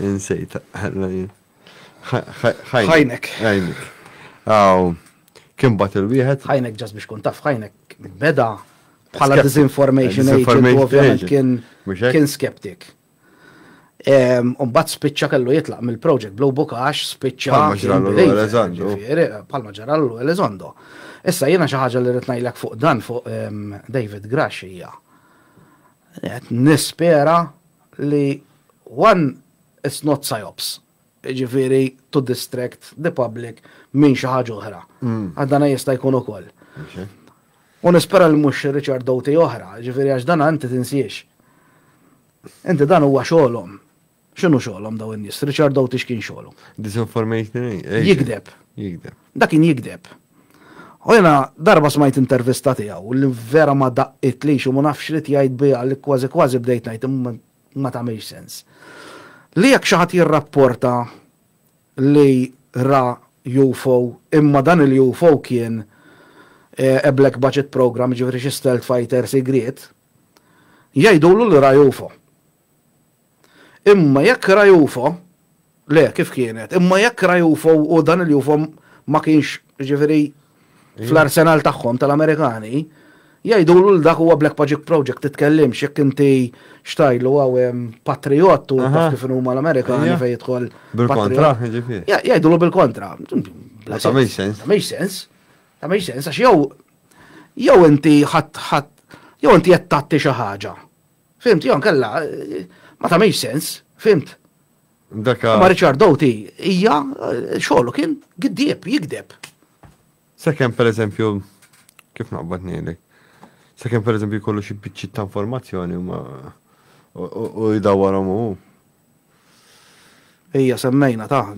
Insejta. Ħajnek. Aw, kien bat il-wieħed? Ħajnek ġas biex kun taf, ħajnek beda bħala disinformation agent, ovvjament kien skeptic. Umbat spiċċa kellu jitlaq mill-project Blue Book għax spiċċa. Palma ġrallu Elizondo. Palma ġrallu Elizondo. Issa jiena xi ħaġa li rid ngħidlek fuq dan fuq David Grush hija. Nispera li one it's not psyops. Ġifieri to distract the public minn xi ħaġa oħra. Għaddana jista' jkun ukoll. U nispera li mhux Richard Doughty oħra, ġifieri għax dan inti tinsiex. Inti dan huwa xogħolhom. X'inhu xogħolhom daw in-nies? Richard Doughty x'kien xogħlu? Disinformation. Jikdeb. Dak kien jikdeb. U jena darba smajt intervista tiegħu li vera ma daqqitlix u ma nafx li jgħid biha li kważi bdejt ngħid ma tagħmilx sens. Li jekk xi ħadd jirrapporta li ra UFO imma dan il-UFO kien a black budget program ġifieri xi stealth fighter segret, jgħidulu li ra UFO. Imma jekk ra UFO, le kif kienet, imma jekk ra UFO u dan il-UFO ma kienx ġifieri fl-arsenal tagħhom tal-Amerikani, jgħidulu li dak huwa black budget project titkellimx jekk inti xtajlu għaw patriot u taf kif huma l-Amerikani fejn jidħol bil-kontra, ġifieri. Jgħidulu bil-kontra. Ma tagħmilx sens. Tagħmilx sens. Tagħmilx sens għax jew inti jew inti qed tagħti xi ħaġa. Fimt, jew nkella ma tagħmilx sens, fimt. Ma Richard Doughty hija xogħlu kien jikdeb. Sekemm pereżempju kif naqbad ngħidlek. Sekemm pereżempju jkollu xi biċċiet ta' informazzjoni u jdawwarhom hu. Hija semmejna ta'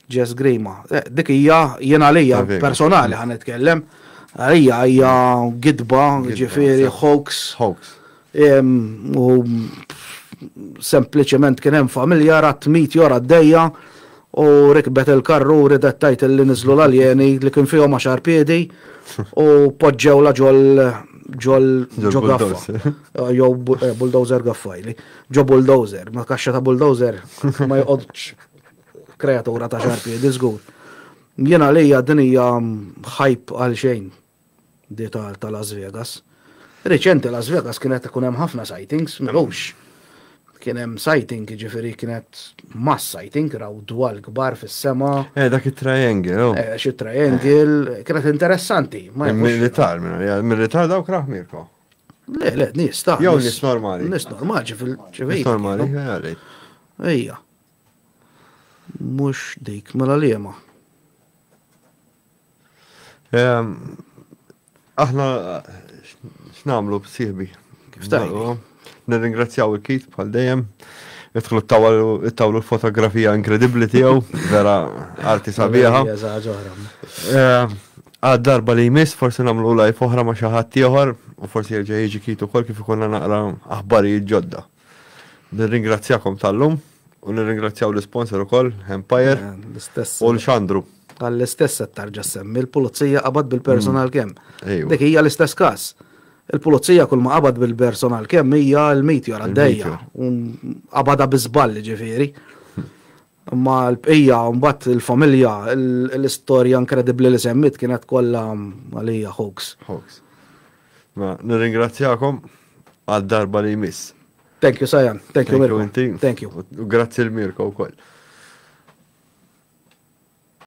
Jess Grima. Dik hija jiena għalija personali ħan nitkellem. Hija gidba, ġifieri hoax. U sempliċement kien hemm familja rat meteor għaddejja u rikbet il-karru u ridet tajt li niżlu l-aljeni li kien fihom 10 piedi u poġġewla ġol gaffa. Jew bulldozer gaffajli. Ġo bulldozer, ma kaxxa ta' bulldozer ma jqodx kreatura ta' 10 piedi żgur. Jiena għalija din hija hype għal xejn di ta' Las Vegas. Reċenti Las Vegas kienet ikun hemm ħafna sightings, mhux. Kien hemm sighting, ġifieri kienet mass sighting, raw dwal kbar fis-sema. Dak it-triangle. Xi triangle, kienet interessanti. Militar dawk raħ Mirko. Le, nies ta' jew nies normali. Nies normali ġifieri. Nies normali, Ejja. Mhux dik mela liema. Aħna x'nagħmlu b'sieħbi. Kif tajb? Nirringrazzjaw il-Kit bħal dejjem. Idħlu ittawlu l-fotografija inkredibbli tiegħu, vera arti sabiħa. Għad darba li jmiss, forsi nagħmlu live oħra ma' xi ħadd ieħor u forsi jerġa' jiġi Kit ukoll kif ikunna naqra aħbarijiet ġodda. Nirringrazzjakom tal-lum u nirringrazzjaw l-sponsor ukoll, Empire u l-Xandru. Għall-istess qed tarġa' semmi l-pulizija qabad bil-personal kemm. Dik hija l-istess każ. Il-pulizija kull ma qabad bil-personal kemm hija l-meteor għaddejja. Qabada biżball ġifieri. Ma l-bqija mbagħad il-familja, l-istorja inkredibbli li semmit kienet kollha għalija hoax. Ma nirringrazzjakom għad darba li jmiss. Thank you, Sajan. Thank you, Mirko. Thank you. U grazzi l-Mirko wkoll.